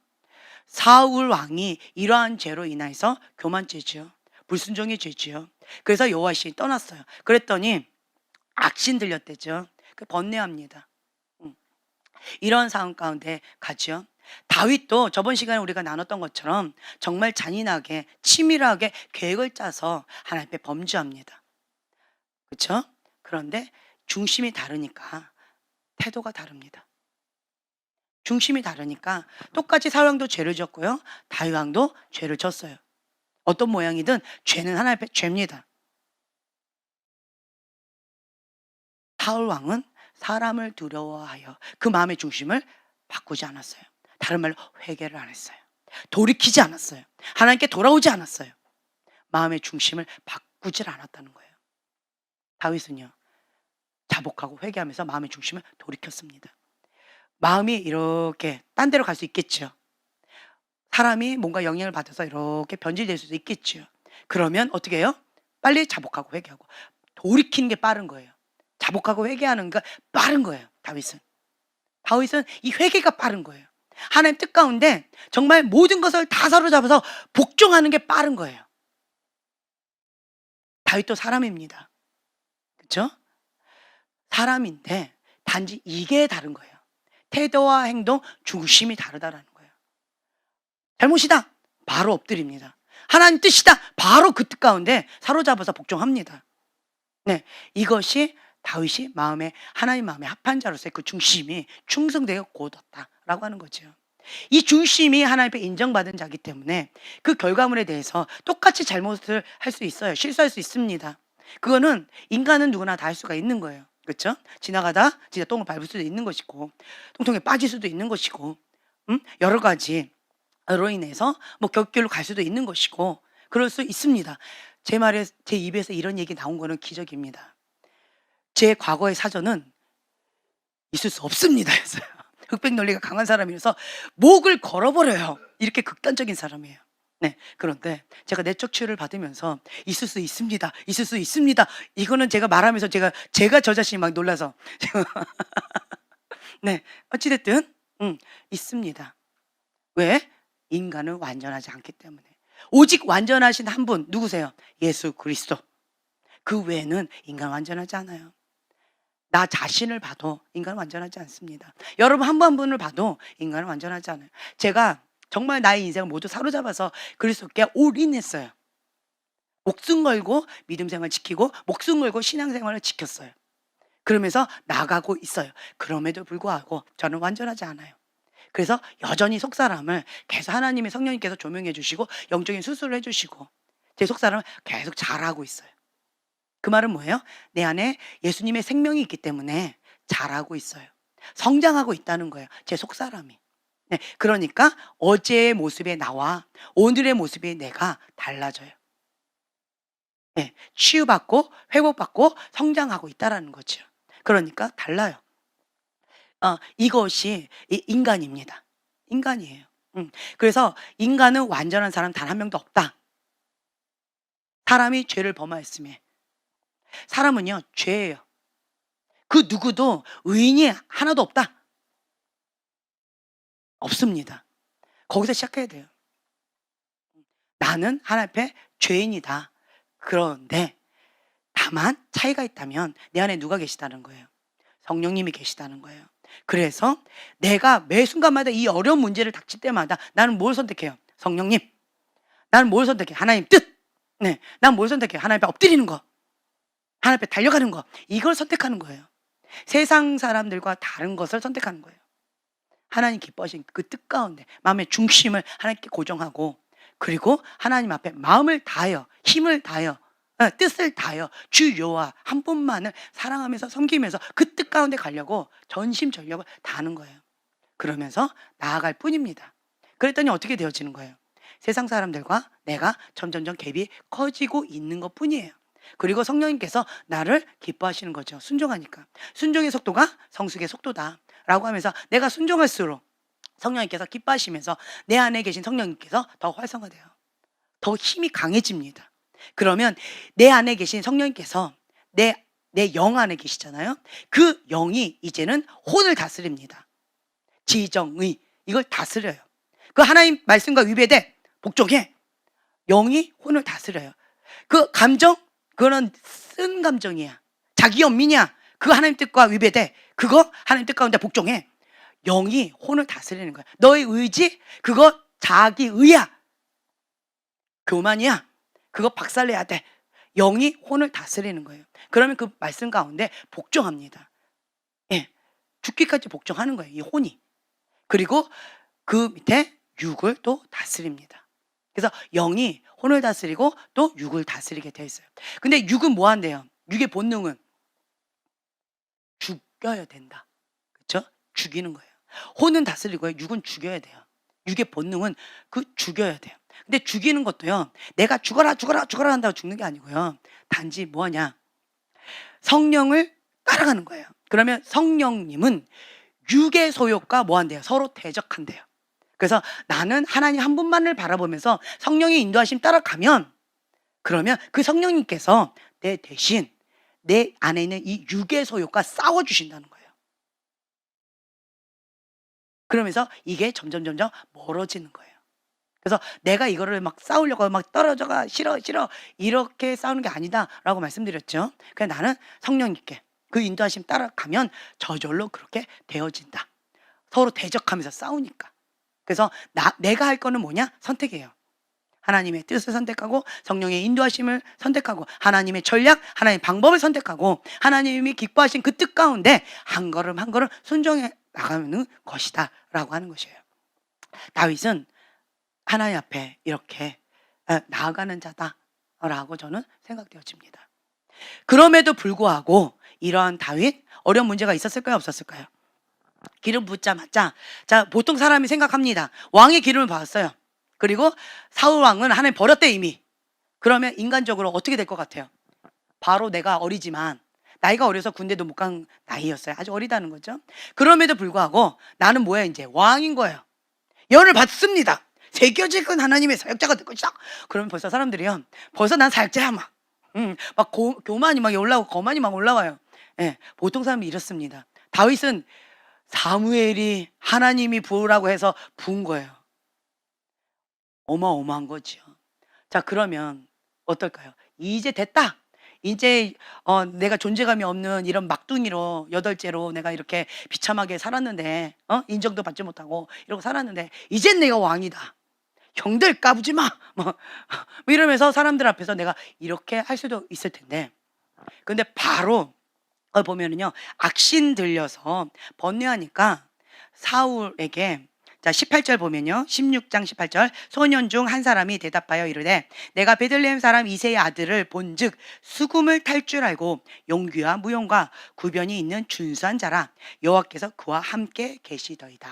사울 왕이 이러한 죄로 인해서 교만죄지요. 불순종의 죄지요. 그래서 여호와시 떠났어요. 그랬더니 악신 들렸대죠. 번뇌합니다. 이런 상황 가운데 가죠. 다윗도 저번 시간에 우리가 나눴던 것처럼 정말 잔인하게 치밀하게 계획을 짜서 하나님 앞에 범죄합니다. 그렇죠? 그런데 중심이 다르니까 태도가 다릅니다. 중심이 다르니까 똑같이 사울 왕도 죄를 졌고요, 다윗 왕도 죄를 졌어요. 어떤 모양이든 죄는 하나님 앞에 죄입니다. 사울 왕은 사람을 두려워하여 그 마음의 중심을 바꾸지 않았어요. 다른 말로 회개를 안 했어요. 돌이키지 않았어요. 하나님께 돌아오지 않았어요. 마음의 중심을 바꾸질 않았다는 거예요. 다윗은요, 자복하고 회개하면서 마음의 중심을 돌이켰습니다. 마음이 이렇게 딴 데로 갈 수 있겠죠. 사람이 뭔가 영향을 받아서 이렇게 변질될 수도 있겠죠. 그러면 어떻게 해요? 빨리 자복하고 회개하고. 돌이키는 게 빠른 거예요. 자복하고 회개하는 게 빠른 거예요. 다윗은 이 회개가 빠른 거예요. 하나님 뜻 가운데 정말 모든 것을 다 사로잡아서 복종하는 게 빠른 거예요. 다윗도 사람입니다. 그렇죠? 사람인데 단지 이게 다른 거예요. 태도와 행동, 중심이 다르다라는 거예요. 잘못이다, 바로 엎드립니다. 하나님 뜻이다, 바로 그 뜻 가운데 사로잡아서 복종합니다. 네, 이것이 다윗이 하나님 마음에 합한 자로서의 그 중심이 충성되게 곧었다라고 하는 거죠. 이 중심이 하나님 앞에 인정받은 자기 때문에 그 결과물에 대해서 똑같이 잘못을 할 수 있어요. 실수할 수 있습니다. 그거는 인간은 누구나 다 할 수가 있는 거예요. 그렇죠? 지나가다 진짜 똥을 밟을 수도 있는 것이고, 통통에 빠질 수도 있는 것이고, 여러 가지로 인해서 뭐 격길로 갈 수도 있는 것이고, 그럴 수 있습니다. 제 입에서 이런 얘기 나온 거는 기적입니다. 제 과거의 사전은 있을 수 없습니다 했어요. 흑백 논리가 강한 사람이라서 목을 걸어버려요. 이렇게 극단적인 사람이에요. 네, 그런데 제가 내적 치유를 받으면서 있을 수 있습니다, 있을 수 있습니다, 이거는 제가 말하면서 제가 저 자신이 막 놀라서 네, 어찌됐든 있습니다. 왜? 인간은 완전하지 않기 때문에. 오직 완전하신 한 분, 누구세요? 예수 그리스도. 그 외에는 인간 완전하지 않아요. 나 자신을 봐도 인간은 완전하지 않습니다. 여러분 한 분 한 분을 봐도 인간은 완전하지 않아요. 제가 정말 나의 인생을 모두 사로잡아서 그리스도께 올인했어요. 목숨 걸고 믿음 생활 지키고 목숨 걸고 신앙 생활을 지켰어요. 그러면서 나가고 있어요. 그럼에도 불구하고 저는 완전하지 않아요. 그래서 여전히 속사람을 계속 하나님의 성령님께서 조명해 주시고 영적인 수술을 해 주시고 제 속사람을 계속 잘하고 있어요. 그 말은 뭐예요? 내 안에 예수님의 생명이 있기 때문에 잘하고 있어요. 성장하고 있다는 거예요. 제 속사람이. 네, 그러니까 어제의 모습의 나와 오늘의 모습의 내가 달라져요. 네, 치유받고 회복받고 성장하고 있다라는 거죠. 그러니까 달라요. 이것이 인간입니다. 인간이에요. 그래서 인간은 완전한 사람 단 한 명도 없다. 사람이 죄를 범하였음에 사람은요 죄예요. 그 누구도 의인이 하나도 없다. 없습니다. 거기서 시작해야 돼요. 나는 하나님 앞에 죄인이다. 그런데 다만 차이가 있다면 내 안에 누가 계시다는 거예요. 성령님이 계시다는 거예요. 그래서 내가 매 순간마다 이 어려운 문제를 닥칠 때마다 나는 뭘 선택해요? 성령님. 나는 뭘 선택해? 하나님 뜻. 네, 난 뭘 선택해? 하나님 앞에 엎드리는 거. 하나님 앞에 달려가는 거. 이걸 선택하는 거예요. 세상 사람들과 다른 것을 선택하는 거예요. 하나님 기뻐하신 그 뜻 가운데 마음의 중심을 하나님께 고정하고 그리고 하나님 앞에 마음을 다하여 힘을 다하여 뜻을 다하여 주 여호와 한 분만을 사랑하면서 섬기면서 그 뜻 가운데 가려고 전심전력을 다하는 거예요. 그러면서 나아갈 뿐입니다. 그랬더니 어떻게 되어지는 거예요? 세상 사람들과 내가 점점점 갭이 커지고 있는 것 뿐이에요. 그리고 성령님께서 나를 기뻐하시는 거죠. 순종하니까. 순종의 속도가 성숙의 속도다 라고 하면서 내가 순종할수록 성령님께서 기뻐하시면서 내 안에 계신 성령님께서 더 활성화돼요. 더 힘이 강해집니다. 그러면 내 안에 계신 성령님께서 내 영 안에 계시잖아요. 그 영이 이제는 혼을 다스립니다. 지정의 이걸 다스려요. 그 하나님 말씀과 위배돼 복종해. 영이 혼을 다스려요. 그 감정 그거는 쓴 감정이야. 자기 연민이야. 그 하나님 뜻과 위배돼. 그거 하나님 뜻 가운데 복종해. 영이 혼을 다스리는 거야. 너의 의지 그거 자기 의야. 교만이야. 그거 박살내야 돼. 영이 혼을 다스리는 거예요. 그러면 그 말씀 가운데 복종합니다. 예, 죽기까지 복종하는 거예요. 이 혼이. 그리고 그 밑에 육을 또 다스립니다. 그래서 영이 혼을 다스리고 또 육을 다스리게 되어 있어요. 근데 육은 뭐 한대요? 육의 본능은 죽여야 된다. 그렇죠? 죽이는 거예요. 혼은 다스리고요. 육은 죽여야 돼요. 육의 본능은 그 죽여야 돼요. 근데 죽이는 것도요. 내가 죽어라 한다고 죽는 게 아니고요. 단지 뭐하냐? 성령을 따라가는 거예요. 그러면 성령님은 육의 소욕과 뭐 한대요? 서로 대적한대요. 그래서 나는 하나님 한 분만을 바라보면서 성령의 인도하심 따라가면 그러면 그 성령님께서 내 대신 내 안에 있는 이 육의 소욕과 싸워주신다는 거예요. 그러면서 이게 점점 멀어지는 거예요. 그래서 내가 이거를 막 싸우려고 막 떨어져가 싫어 이렇게 싸우는 게 아니다라고 말씀드렸죠. 그냥 나는 성령님께 그 인도하심 따라가면 저절로 그렇게 되어진다. 서로 대적하면서 싸우니까. 그래서 내가 할 거는 뭐냐? 선택이에요. 하나님의 뜻을 선택하고 성령의 인도하심을 선택하고 하나님의 전략, 하나님의 방법을 선택하고 하나님이 기뻐하신 그 뜻 가운데 한 걸음 한 걸음 순종해 나가는 것이다 라고 하는 것이에요. 다윗은 하나님 앞에 이렇게 나아가는 자다라고 저는 생각되어집니다. 그럼에도 불구하고 이러한 다윗 어려운 문제가 있었을까요? 없었을까요? 기름 붓자마자 자 보통 사람이 생각합니다. 왕의 기름을 받았어요. 그리고 사울 왕은 하나님 버렸대 이미. 그러면 인간적으로 어떻게 될 것 같아요? 바로 내가 어리지만 나이가 어려서 군대도 못 간 나이였어요. 아주 어리다는 거죠. 그럼에도 불구하고 나는 뭐야 이제 왕인 거예요. 예언을 받습니다. 새겨질 건 하나님의 사역자가 될 것이다. 그러면 벌써 사람들이요. 벌써 난 사역자야 막. 막 교만이 막 올라오고 거만이 막 올라와요. 예, 보통 사람이 이렇습니다. 다윗은 사무엘이 하나님이 부으라고 해서 부은 거예요. 어마어마한 거죠. 자 그러면 어떨까요? 이제 됐다. 이제 내가 존재감이 없는 이런 막둥이로 여덟째로 내가 이렇게 비참하게 살았는데 인정도 받지 못하고 이러고 살았는데 이젠 내가 왕이다. 형들 까부지 마. 뭐 이러면서 사람들 앞에서 내가 이렇게 할 수도 있을 텐데, 근데 바로 보면은요, 악신 들려서 번뇌하니까 사울에게, 자 18절 보면요, 16장 18절, 소년 중 한 사람이 대답하여 이르되 내가 베들레헴 사람 이새의 아들을 본즉 수금을 탈 줄 알고 용기와 무용과 구변이 있는 준수한 자라, 여호와께서 그와 함께 계시더이다.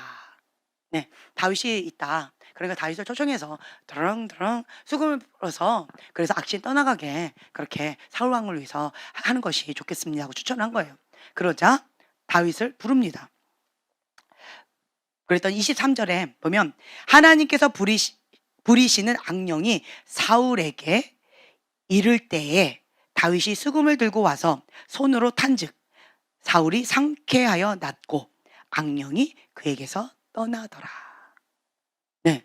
네, 다윗이 있다. 그러니까 다윗을 초청해서 드렁드렁 수금을 불어서, 그래서 악신 떠나가게 그렇게 사울 왕을 위해서 하는 것이 좋겠습니다 하고 추천한 거예요. 그러자 다윗을 부릅니다. 그랬더니 23절에 보면 하나님께서 부리시는 악령이 사울에게 이를 때에 다윗이 수금을 들고 와서 손으로 탄즉 사울이 상쾌하여 낫고 악령이 그에게서 떠나더라. 네,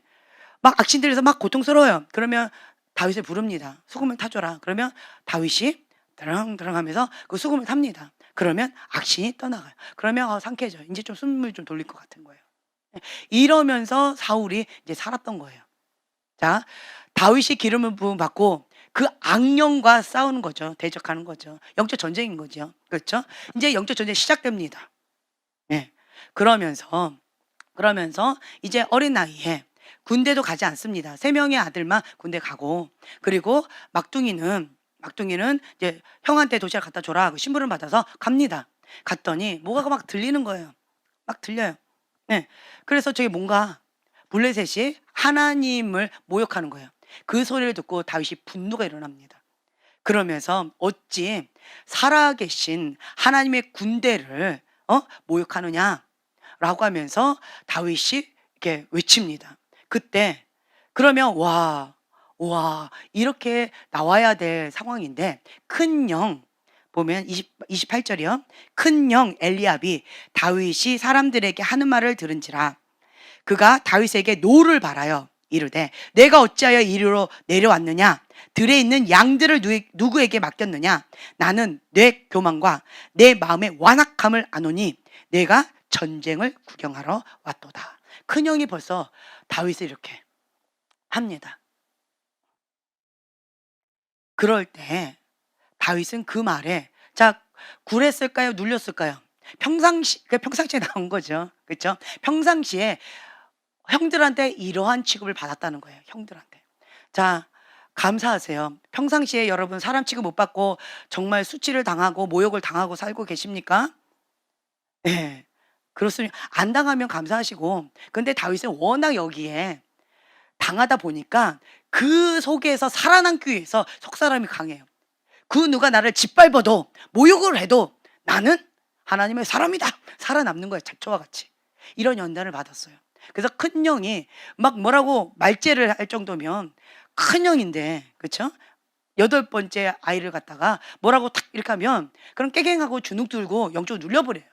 막 악신들에서 막 고통스러워요. 그러면 다윗을 부릅니다. 수금을 타줘라. 그러면 다윗이 드렁드렁 하면서 그 수금을 탑니다. 그러면 악신이 떠나가요. 그러면 상쾌해져요. 이제 좀 숨을 좀 돌릴 것 같은 거예요. 이러면서 사울이 이제 살았던 거예요. 자, 다윗이 기름을 부음 받고 그 악령과 싸우는 거죠. 대적하는 거죠. 영적 전쟁인 거죠. 그렇죠? 이제 영적 전쟁이 시작됩니다. 네. 그러면서 이제 어린 나이에 군대도 가지 않습니다. 3명의 아들만 군대 가고, 그리고 막둥이는 이제 형한테 도시락 갖다 줘라 하고 신부름 받아서 갑니다. 갔더니 뭐가 막 들리는 거예요. 막 들려요. 네. 그래서 저기 뭔가 블레셋이 하나님을 모욕하는 거예요. 그 소리를 듣고 다윗이 분노가 일어납니다. 그러면서 어찌 살아계신 하나님의 군대를 모욕하느냐라고 하면서 다윗이 이렇게 외칩니다. 그때 그러면 와 이렇게 나와야 될 상황인데, 큰 영 보면 28절이요. 큰 영 엘리압이 다윗이 사람들에게 하는 말을 들은지라 그가 다윗에게 노를 바라여 이르되 내가 어찌하여 이리로 내려왔느냐, 들에 있는 양들을 누구에게 맡겼느냐, 나는 내 교만과 내 마음의 완악함을 아노니 내가 전쟁을 구경하러 왔도다. 큰 형이 벌써 다윗을 이렇게 합니다. 그럴 때 다윗은 그 말에, 자, 굴했을까요? 눌렸을까요? 평상시에 나온 거죠. 그렇죠? 평상시에 형들한테 이러한 취급을 받았다는 거예요. 형들한테. 자, 감사하세요. 평상시에 여러분 사람 취급 못 받고 정말 수치를 당하고 모욕을 당하고 살고 계십니까? 네. 그렇습니다. 안 당하면 감사하시고, 근데 다윗은 워낙 여기에 당하다 보니까 그 속에서 살아남기 위해서 속사람이 강해요. 그 누가 나를 짓밟아도 모욕을 해도 나는 하나님의 사람이다. 살아남는 거예요. 잡초와 같이. 이런 연단을 받았어요. 그래서 큰 형이 막 뭐라고 말죄를 할 정도면 큰 형인데, 그렇죠? 8번째 아이를 갖다가 뭐라고 탁 이렇게 하면 그럼 깨갱하고 주눅 들고 영적으로 눌려버려요.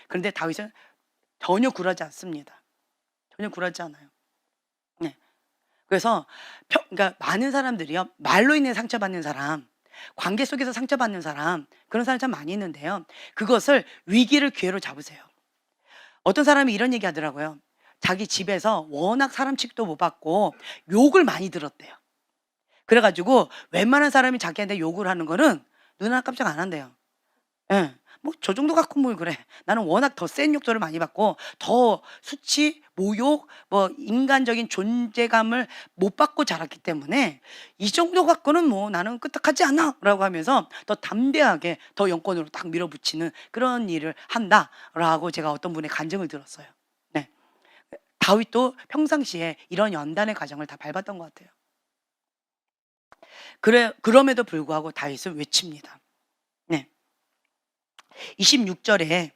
그런데 다윗은 전혀 굴하지 않습니다. 전혀 굴하지 않아요. 네. 그래서 그러니까 많은 사람들이요, 말로 인해 상처받는 사람, 관계 속에서 상처받는 사람, 그런 사람 참 많이 있는데요, 그것을 위기를 기회로 잡으세요. 어떤 사람이 이런 얘기 하더라고요. 자기 집에서 워낙 사람 취급도 못 받고 욕을 많이 들었대요. 그래가지고 웬만한 사람이 자기한테 욕을 하는 거는 눈 하나 깜짝 안 한대요. 예. 뭐 저 정도 갖고 뭘 그래. 나는 워낙 더 센 욕설을 많이 받고 더 수치, 모욕, 뭐 인간적인 존재감을 못 받고 자랐기 때문에 이 정도 갖고는 뭐 나는 끄떡하지 않아라고 하면서 더 담대하게 더 영권으로 딱 밀어붙이는 그런 일을 한다라고 제가 어떤 분의 간증을 들었어요. 네. 다윗도 평상시에 이런 연단의 과정을 다 밟았던 것 같아요. 그럼에도 불구하고 다윗은 외칩니다. 네. 26절에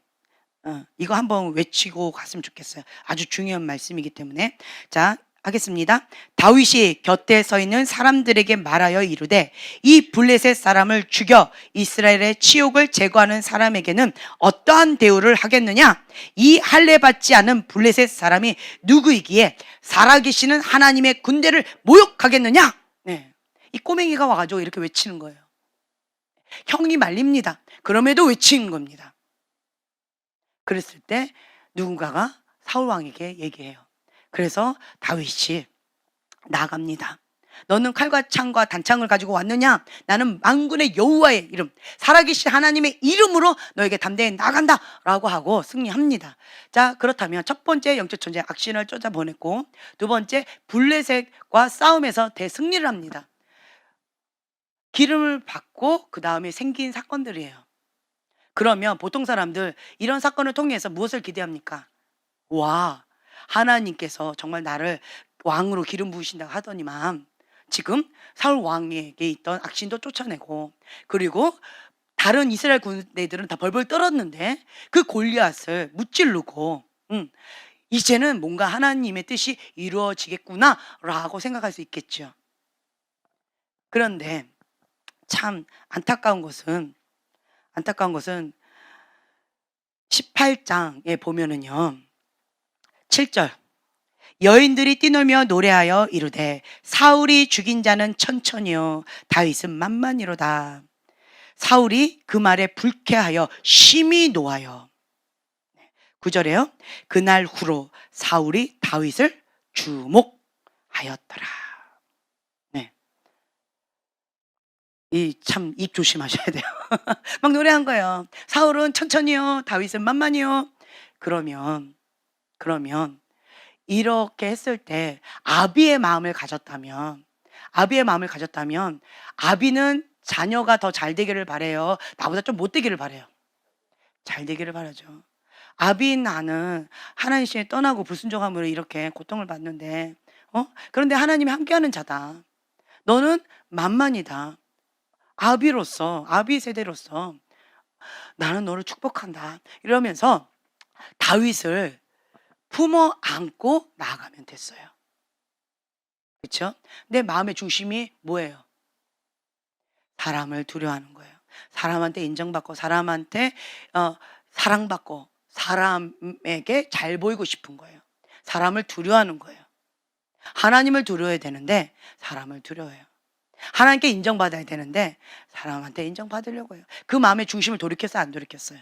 이거 한번 외치고 갔으면 좋겠어요. 아주 중요한 말씀이기 때문에. 자, 하겠습니다. 다윗이 곁에 서 있는 사람들에게 말하여 이르되 이 블레셋 사람을 죽여 이스라엘의 치욕을 제거하는 사람에게는 어떠한 대우를 하겠느냐? 이 할례 받지 않은 블레셋 사람이 누구이기에 살아계시는 하나님의 군대를 모욕하겠느냐? 네. 이 꼬맹이가 와가지고 이렇게 외치는 거예요. 형이 말립니다. 그럼에도 외치는 겁니다. 그랬을 때 누군가가 사울 왕에게 얘기해요. 그래서 다윗이 나아갑니다. 너는 칼과 창과 단창을 가지고 왔느냐? 나는 만군의 여호와의 이름, 살아계신 하나님의 이름으로 너에게 담대히 나간다 라고 하고 승리합니다. 자, 그렇다면 첫 번째 영적 전쟁 악신을 쫓아보냈고, 두 번째 블레셋과 싸움에서 대승리를 합니다. 기름을 받고 그 다음에 생긴 사건들이에요. 그러면 보통 사람들 이런 사건을 통해서 무엇을 기대합니까? 와, 하나님께서 정말 나를 왕으로 기름 부으신다고 하더니만 지금 사울 왕에게 있던 악신도 쫓아내고, 그리고 다른 이스라엘 군대들은 다 벌벌 떨었는데 그 골리앗을 무찌르고, 이제는 뭔가 하나님의 뜻이 이루어지겠구나라고 생각할 수 있겠죠. 그런데 참 안타까운 것은 18장에 보면은요, 7절, 여인들이 뛰놀며 노래하여 이르되 사울이 죽인 자는 천천히요 다윗은 만만이로다. 사울이 그 말에 불쾌하여 심히 노하여, 9절에요, 그날 후로 사울이 다윗을 주목하였더라. 네, 이 참 입 조심하셔야 돼요. 막 노래한 거예요. 사울은 천천히요 다윗은 만만히요. 그러면 이렇게 했을 때 아비의 마음을 가졌다면, 아비는 자녀가 더 잘 되기를 바래요, 나보다 좀 못 되기를 바래요? 잘 되기를 바라죠. 나는 하나님 시에 떠나고 불순종함으로 이렇게 고통을 받는데, 그런데 하나님이 함께하는 자다. 너는 만만이다. 아비 세대로서 나는 너를 축복한다. 이러면서 다윗을 품어 안고 나아가면 됐어요. 그렇죠? 내 마음의 중심이 뭐예요? 사람을 두려워하는 거예요. 사람한테 인정받고, 사람한테 사랑받고, 사람에게 잘 보이고 싶은 거예요. 사람을 두려워하는 거예요. 하나님을 두려워해야 되는데 사람을 두려워해요. 하나님께 인정받아야 되는데 사람한테 인정받으려고 해요. 그 마음의 중심을 돌이켰어요, 안 돌이켰어요?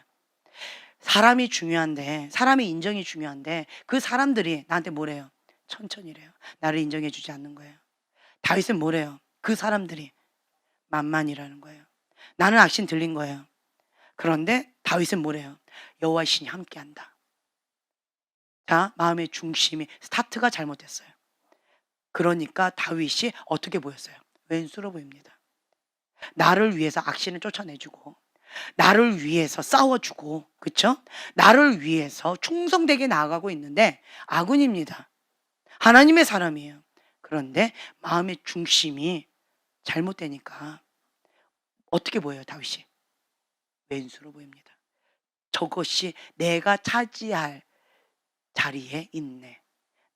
사람이 중요한데, 사람의 인정이 중요한데 그 사람들이 나한테 뭐래요? 천천히래요. 나를 인정해 주지 않는 거예요. 다윗은 뭐래요? 그 사람들이 만만이라는 거예요. 나는 악신 들린 거예요. 그런데 다윗은 뭐래요? 여호와 신이 함께한다. 자, 마음의 중심이, 스타트가 잘못됐어요. 그러니까 다윗이 어떻게 보였어요? 왼수로 보입니다. 나를 위해서 악신을 쫓아내주고, 나를 위해서 싸워주고, 그쵸? 나를 위해서 충성되게 나아가고 있는데 아군입니다. 하나님의 사람이에요. 그런데 마음의 중심이 잘못되니까 어떻게 보여요, 다윗이? 왼수로 보입니다. 저것이 내가 차지할 자리에 있네.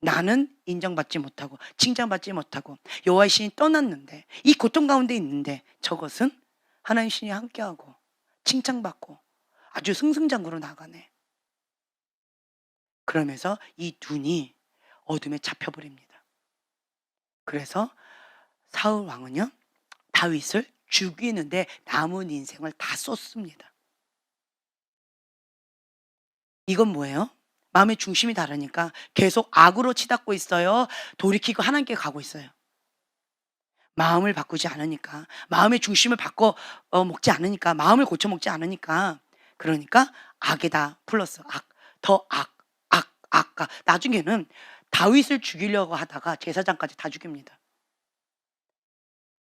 나는 인정받지 못하고 칭찬받지 못하고 여호와의 신이 떠났는데, 이 고통 가운데 있는데 저것은 하나님 신이 함께하고 칭찬받고 아주 승승장구로 나가네. 그러면서 이 눈이 어둠에 잡혀버립니다. 그래서 사울 왕은요, 다윗을 죽이는데 남은 인생을 다 쏟습니다. 이건 뭐예요? 마음의 중심이 다르니까 계속 악으로 치닫고 있어요? 돌이키고 하나님께 가고 있어요? 마음을 바꾸지 않으니까, 마음의 중심을 바꿔 먹지 않으니까, 마음을 고쳐 먹지 않으니까, 그러니까 악에다 플러스 악, 더 악, 악가. 나중에는 다윗을 죽이려고 하다가 제사장까지 다 죽입니다.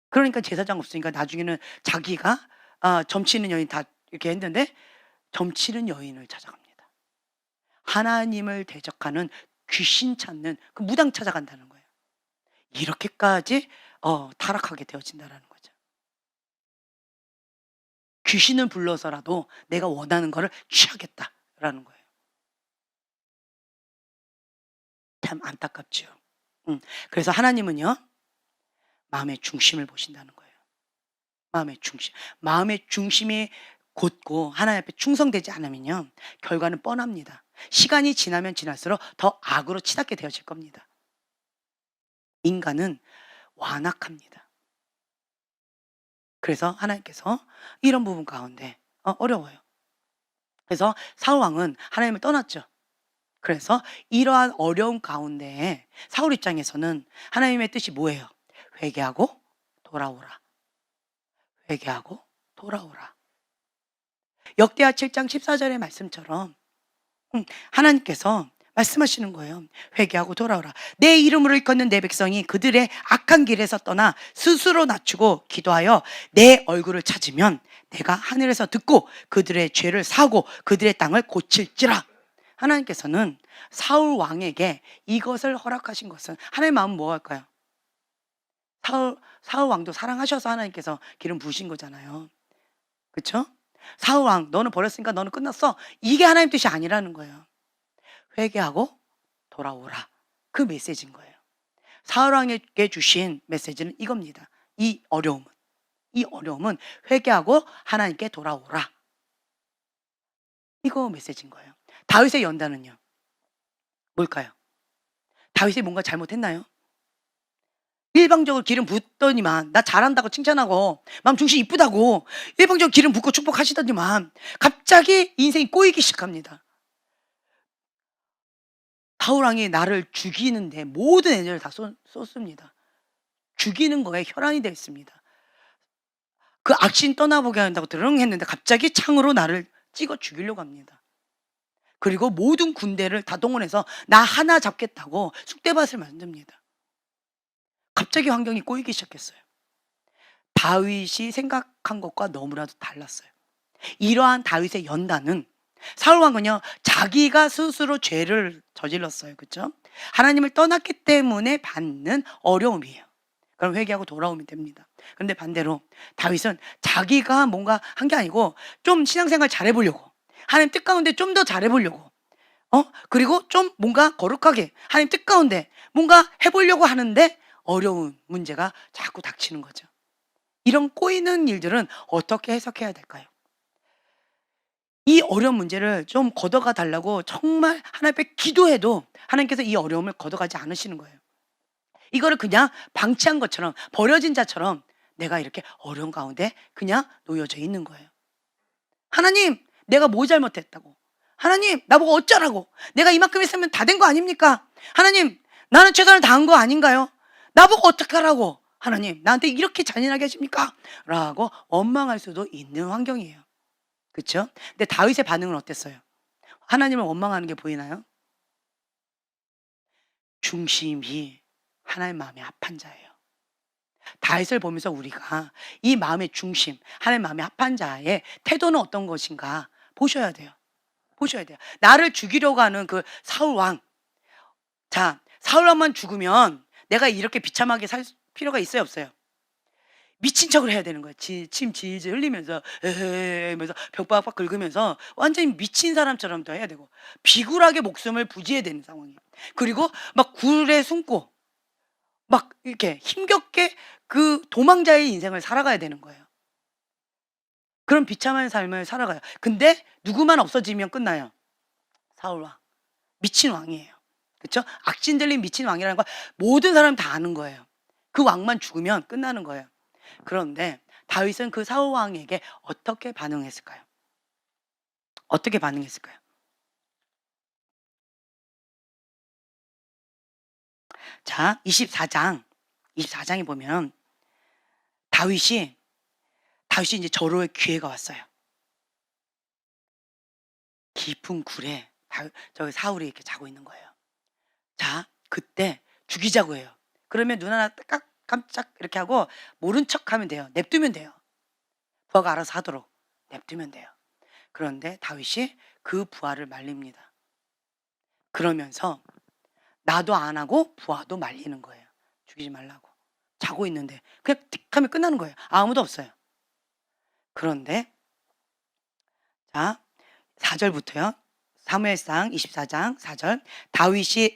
그러니까 제사장 없으니까 나중에는 자기가 점치는 여인 다 이렇게 했는데 점치는 여인을 찾아갑니다. 하나님을 대적하는 귀신 찾는 그 무당 찾아간다는 거예요. 이렇게까지 타락하게 되어진다라는 거죠. 귀신을 불러서라도 내가 원하는 거를 취하겠다라는 거예요. 참 안타깝죠. 그래서 하나님은요, 마음의 중심을 보신다는 거예요. 마음의 중심이 곧고 하나님 앞에 충성되지 않으면요, 결과는 뻔합니다. 시간이 지나면 지날수록 더 악으로 치닫게 되어질 겁니다. 인간은 완악합니다. 그래서 하나님께서 이런 부분 가운데 어려워요. 그래서 사울 왕은 하나님을 떠났죠. 그래서 이러한 어려운 가운데 사울 입장에서는 하나님의 뜻이 뭐예요? 회개하고 돌아오라. 회개하고 돌아오라. 역대하 7장 14절의 말씀처럼 하나님께서 말씀하시는 거예요. 회개하고 돌아오라. 내 이름으로 일컫는 내 백성이 그들의 악한 길에서 떠나 스스로 낮추고 기도하여 내 얼굴을 찾으면 내가 하늘에서 듣고 그들의 죄를 사하고 그들의 땅을 고칠지라. 하나님께서는 사울 왕에게 이것을 허락하신 것은 하나님의 마음은 뭐 할까요? 사울 왕도 사랑하셔서 하나님께서 기름 부으신 거잖아요. 그렇죠? 사울 왕, 너는 버렸으니까 너는 끝났어. 이게 하나님 뜻이 아니라는 거예요. 회개하고 돌아오라. 그 메시지인 거예요. 사울 왕에게 주신 메시지는 이겁니다. 이 어려움은 회개하고 하나님께 돌아오라. 이거 메시지인 거예요. 다윗의 연단은요? 뭘까요? 다윗이 뭔가 잘못했나요? 일방적으로 기름 붓더니만 나 잘한다고 칭찬하고 마음 중심 이쁘다고 일방적으로 기름 붓고 축복하시더니만 갑자기 인생이 꼬이기 시작합니다. 사울왕이 나를 죽이는데 모든 에너지를 다 쏟습니다. 죽이는 거에 혈안이 되어 있습니다. 그 악신 떠나보게 한다고 드릉했는데 갑자기 창으로 나를 찍어 죽이려고 합니다. 그리고 모든 군대를 다 동원해서 나 하나 잡겠다고 쑥대밭을 만듭니다. 갑자기 환경이 꼬이기 시작했어요. 다윗이 생각한 것과 너무나도 달랐어요. 이러한 다윗의 연단은 사울 왕은요 자기가 스스로 죄를 저질렀어요. 그렇죠? 하나님을 떠났기 때문에 받는 어려움이에요. 그럼 회개하고 돌아오면 됩니다. 그런데 반대로 다윗은 자기가 뭔가 한 게 아니고 좀 신앙생활 잘해보려고 하나님 뜻 가운데 좀 더 잘해보려고 그리고 좀 뭔가 거룩하게 하나님 뜻 가운데 뭔가 해보려고 하는데 어려운 문제가 자꾸 닥치는 거죠. 이런 꼬이는 일들은 어떻게 해석해야 될까요? 이 어려운 문제를 좀 걷어가 달라고 정말 하나님 앞에 기도해도 하나님께서 이 어려움을 걷어가지 않으시는 거예요. 이거를 그냥 방치한 것처럼 버려진 자처럼 내가 이렇게 어려운 가운데 그냥 놓여져 있는 거예요. 하나님, 내가 뭐 잘못했다고? 하나님, 나보고 어쩌라고? 내가 이만큼 했으면 다 된 거 아닙니까? 하나님, 나는 최선을 다한 거 아닌가요? 나보고 어떡하라고? 하나님, 나한테 이렇게 잔인하게 하십니까? 라고 원망할 수도 있는 환경이에요. 그렇죠? 근데 다윗의 반응은 어땠어요? 하나님을 원망하는 게 보이나요? 중심이 하나님 마음에 합한 자예요. 다윗을 보면서 우리가 이 마음의 중심, 하나님 마음에 합한 자의 태도는 어떤 것인가 보셔야 돼요. 보셔야 돼요. 나를 죽이려고 하는 그 사울 왕. 자, 사울 왕만 죽으면 내가 이렇게 비참하게 살 필요가 있어요, 없어요? 미친 척을 해야 되는 거야. 침 질질 흘리면서 에헤 하면서 벽박박 긁으면서 완전히 미친 사람처럼 더 해야 되고 비굴하게 목숨을 부지해야 되는 상황이에요. 그리고 막 굴에 숨고 막 이렇게 힘겹게 그 도망자의 인생을 살아가야 되는 거예요. 그런 비참한 삶을 살아가요. 근데 누구만 없어지면 끝나요. 사울왕. 미친 왕이에요. 그렇죠? 악진 들린 미친 왕이라는 걸 모든 사람 다 아는 거예요. 그 왕만 죽으면 끝나는 거예요. 그런데 다윗은 그 사울 왕에게 어떻게 반응했을까요? 어떻게 반응했을까요? 자, 24장에 보면 다윗이 이제 절호의 기회가 왔어요. 깊은 굴에 저 사울이 이렇게 자고 있는 거예요. 자, 그때 죽이자고 해요. 그러면 눈 하나 깜짝 이렇게 하고 모른 척하면 돼요. 냅두면 돼요. 부하가 알아서 하도록 냅두면 돼요. 그런데 다윗이 그 부하를 말립니다. 그러면서 나도 안 하고 부하도 말리는 거예요. 죽이지 말라고. 자고 있는데 그냥 틱 하면 끝나는 거예요. 아무도 없어요. 그런데 자, 4절부터요. 사무엘상 24장 4절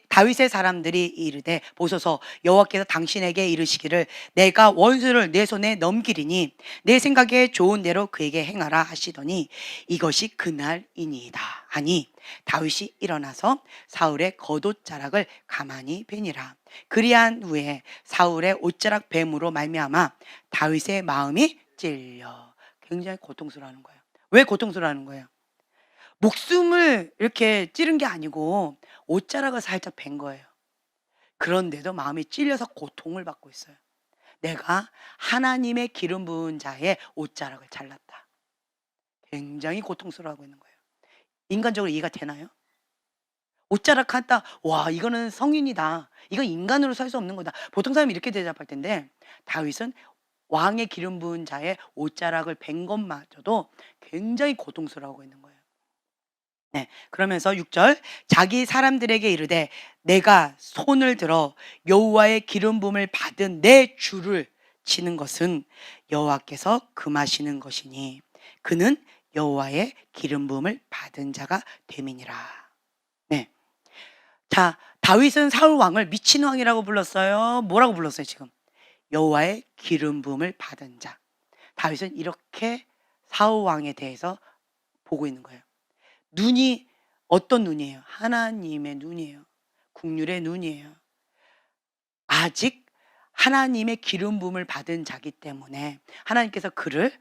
다윗의 사람들이 이르되 보소서 여호와께서 당신에게 이르시기를 내가 원수를 내 손에 넘기리니 내 생각에 좋은 대로 그에게 행하라 하시더니 이것이 그날이니이다 하니 다윗이 일어나서 사울의 겉옷자락을 가만히 베니라. 그리한 후에 사울의 옷자락 뱀으로 말미암아 다윗의 마음이 찔려. 굉장히 고통스러워하는 거예요. 왜 고통스러워하는 거예요? 목숨을 이렇게 찌른 게 아니고 옷자락을 살짝 벤 거예요. 그런데도 마음이 찔려서 고통을 받고 있어요. 내가 하나님의 기름 부은 자의 옷자락을 잘랐다. 굉장히 고통스러워하고 있는 거예요. 인간적으로 이해가 되나요? 옷자락 한다. 와, 이거는 성인이다. 이건 인간으로 살 수 없는 거다. 보통 사람이 이렇게 대답할 텐데 다윗은 왕의 기름 부은 자의 옷자락을 벤 것마저도 굉장히 고통스러워하고 있는 거예요. 네. 그러면서 6절 자기 사람들에게 이르되 내가 손을 들어 여호와의 기름 부음을 받은 내 주를 치는 것은 여호와께서 금하시는 것이니 그는 여호와의 기름 부음을 받은 자가 됨이니라. 네. 자, 다윗은 사울 왕을 미친 왕이라고 불렀어요? 뭐라고 불렀어요, 지금? 여호와의 기름 부음을 받은 자. 다윗은 이렇게 사울 왕에 대해서 보고 있는 거예요. 눈이 어떤 눈이에요? 하나님의 눈이에요. 국률의 눈이에요. 아직 하나님의 기름 부음을 받은 자기 때문에 하나님께서 그를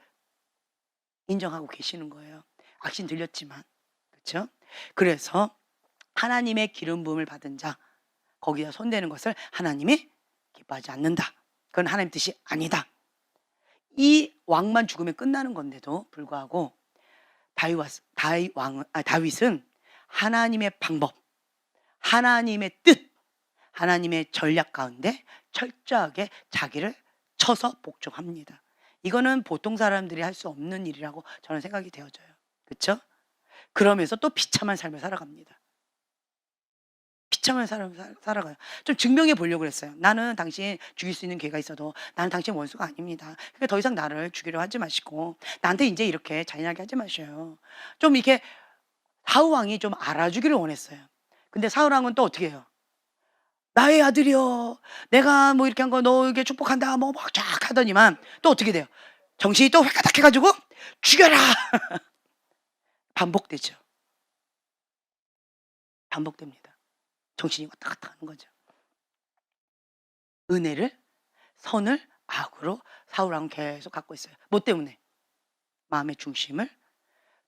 인정하고 계시는 거예요. 악신 들렸지만. 그렇죠? 그래서 하나님의 기름 부음을 받은 자 거기다 손대는 것을 하나님이 기뻐하지 않는다. 그건 하나님 뜻이 아니다. 이 왕만 죽으면 끝나는 건데도 불구하고 다윗은 하나님의 방법, 하나님의 뜻, 하나님의 전략 가운데 철저하게 자기를 쳐서 복종합니다. 이거는 보통 사람들이 할 수 없는 일이라고 저는 생각이 되어져요. 그렇죠? 그러면서 또 비참한 삶을 살아갑니다. 비참한 삶을 살아가요. 좀 증명해 보려고 그랬어요. 나는 당신 죽일 수 있는 죄가 있어도 나는 당신 원수가 아닙니다. 그러니까 더 이상 나를 죽이려 하지 마시고 나한테 이제 이렇게 잔인하게 하지 마셔요. 좀 이렇게 사울 왕이 좀 알아주기를 원했어요. 근데 사울 왕은 또 어떻게 해요? 나의 아들이여, 내가 뭐 이렇게 한 거 너에게 축복한다, 뭐 막 쫙 하더니만 또 어떻게 돼요? 정신이 또 획가닥 해가지고 죽여라. 반복되죠. 반복됩니다. 정신이 왔다 갔다 하는 거죠. 은혜를, 선을 악으로 사울 왕은 계속 갖고 있어요. 뭐 때문에? 마음의 중심을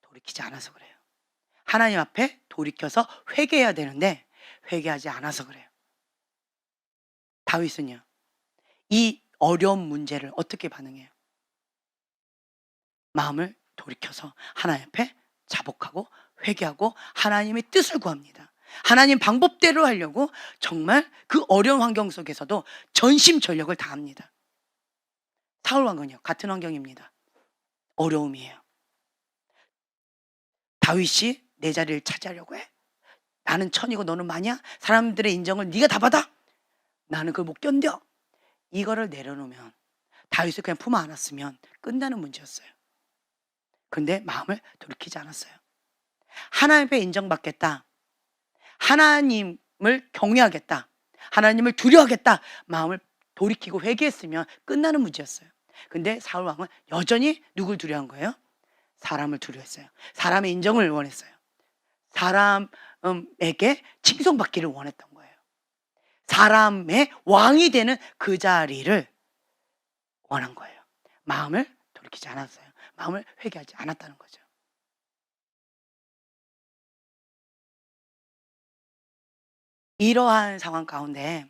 돌이키지 않아서 그래요. 하나님 앞에 돌이켜서 회개해야 되는데 회개하지 않아서 그래요. 다윗은요, 이 어려운 문제를 어떻게 반응해요? 마음을 돌이켜서 하나님 앞에 자복하고 회개하고 하나님의 뜻을 구합니다. 하나님 방법대로 하려고 정말 그 어려운 환경 속에서도 전심전력을 다합니다. 사울 왕은요, 같은 환경입니다. 어려움이에요. 다윗이 내 자리를 차지하려고 해. 나는 천이고 너는 마냐? 사람들의 인정을 네가 다 받아? 나는 그걸 못 견뎌. 이거를 내려놓으면, 다윗을 그냥 품어 안았으면 끝나는 문제였어요. 그런데 마음을 돌이키지 않았어요. 하나님 앞에 인정받겠다, 하나님을 경외하겠다, 하나님을 두려워하겠다, 마음을 돌이키고 회개했으면 끝나는 문제였어요. 근데 사울 왕은 여전히 누굴 두려워한 거예요? 사람을 두려워했어요. 사람의 인정을 원했어요. 사람에게 칭송받기를 원했던 거예요. 사람의 왕이 되는 그 자리를 원한 거예요. 마음을 돌이키지 않았어요. 마음을 회개하지 않았다는 거죠. 이러한 상황 가운데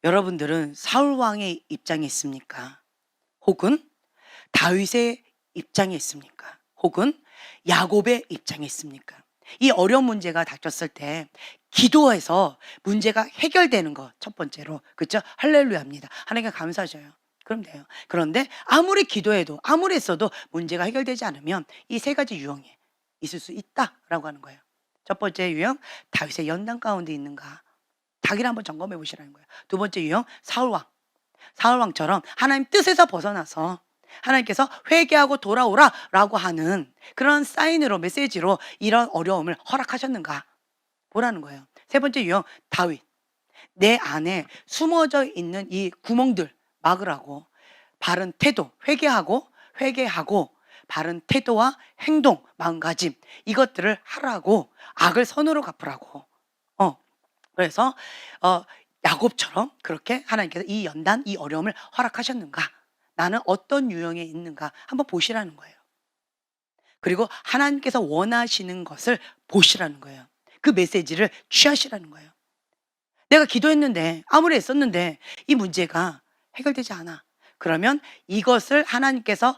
여러분들은 사울 왕의 입장에 있습니까? 혹은 다윗의 입장에 있습니까? 혹은 야곱의 입장에 있습니까? 이 어려운 문제가 닥쳤을 때 기도해서 문제가 해결되는 것, 첫 번째로, 그렇죠? 할렐루야입니다. 하나님께 감사하셔요. 그럼 돼요. 그런데 아무리 기도해도 아무리 했어도 문제가 해결되지 않으면 이 세 가지 유형이 있을 수 있다라고 하는 거예요. 첫 번째 유형, 다윗의 연단 가운데 있는가, 자기를 한번 점검해 보시라는 거예요. 두 번째 유형, 사울왕처럼 하나님 뜻에서 벗어나서 하나님께서 회개하고 돌아오라라고 하는 그런 사인으로, 메시지로 이런 어려움을 허락하셨는가 보라는 거예요. 세 번째 유형, 다윗. 내 안에 숨어져 있는 이 구멍들 막으라고 바른 태도, 회개하고 바른 태도와 행동, 마음가짐, 이것들을 하라고, 악을 선으로 갚으라고. 그래서 야곱처럼 그렇게 하나님께서 이 연단, 이 어려움을 허락하셨는가, 나는 어떤 유형에 있는가 한번 보시라는 거예요. 그리고 하나님께서 원하시는 것을 보시라는 거예요. 그 메시지를 취하시라는 거예요. 내가 기도했는데 아무리 애썼는데 이 문제가 해결되지 않아. 그러면 이것을 하나님께서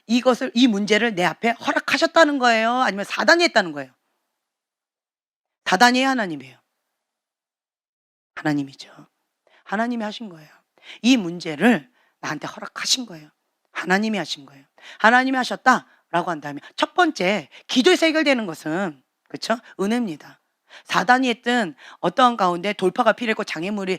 이 문제를 내 앞에 허락하셨다는 거예요? 아니면 사단이 했다는 거예요? 사단이에요, 하나님이에요? 하나님이죠. 하나님이 하신 거예요. 이 문제를 나한테 허락하신 거예요. 하나님이 하신 거예요. 하나님이 하셨다라고 한다면 첫 번째 기도에서 해결되는 것은 그렇죠? 은혜입니다. 사단이 했든 어떠한 가운데 돌파가 필요했고 장애물이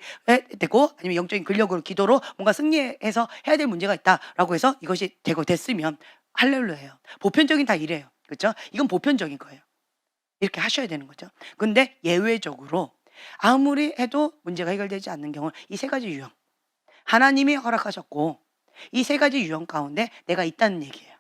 되고 아니면 영적인 근력으로 기도로 뭔가 승리해서 해야 될 문제가 있다라고 해서 이것이 되고 됐으면 할렐루야예요. 보편적인 다 이래요. 그렇죠? 이건 보편적인 거예요. 이렇게 하셔야 되는 거죠. 근데 예외적으로 아무리 해도 문제가 해결되지 않는 경우 이 세 가지 유형 하나님이 허락하셨고 이 세 가지 유형 가운데 내가 있다는 얘기예요.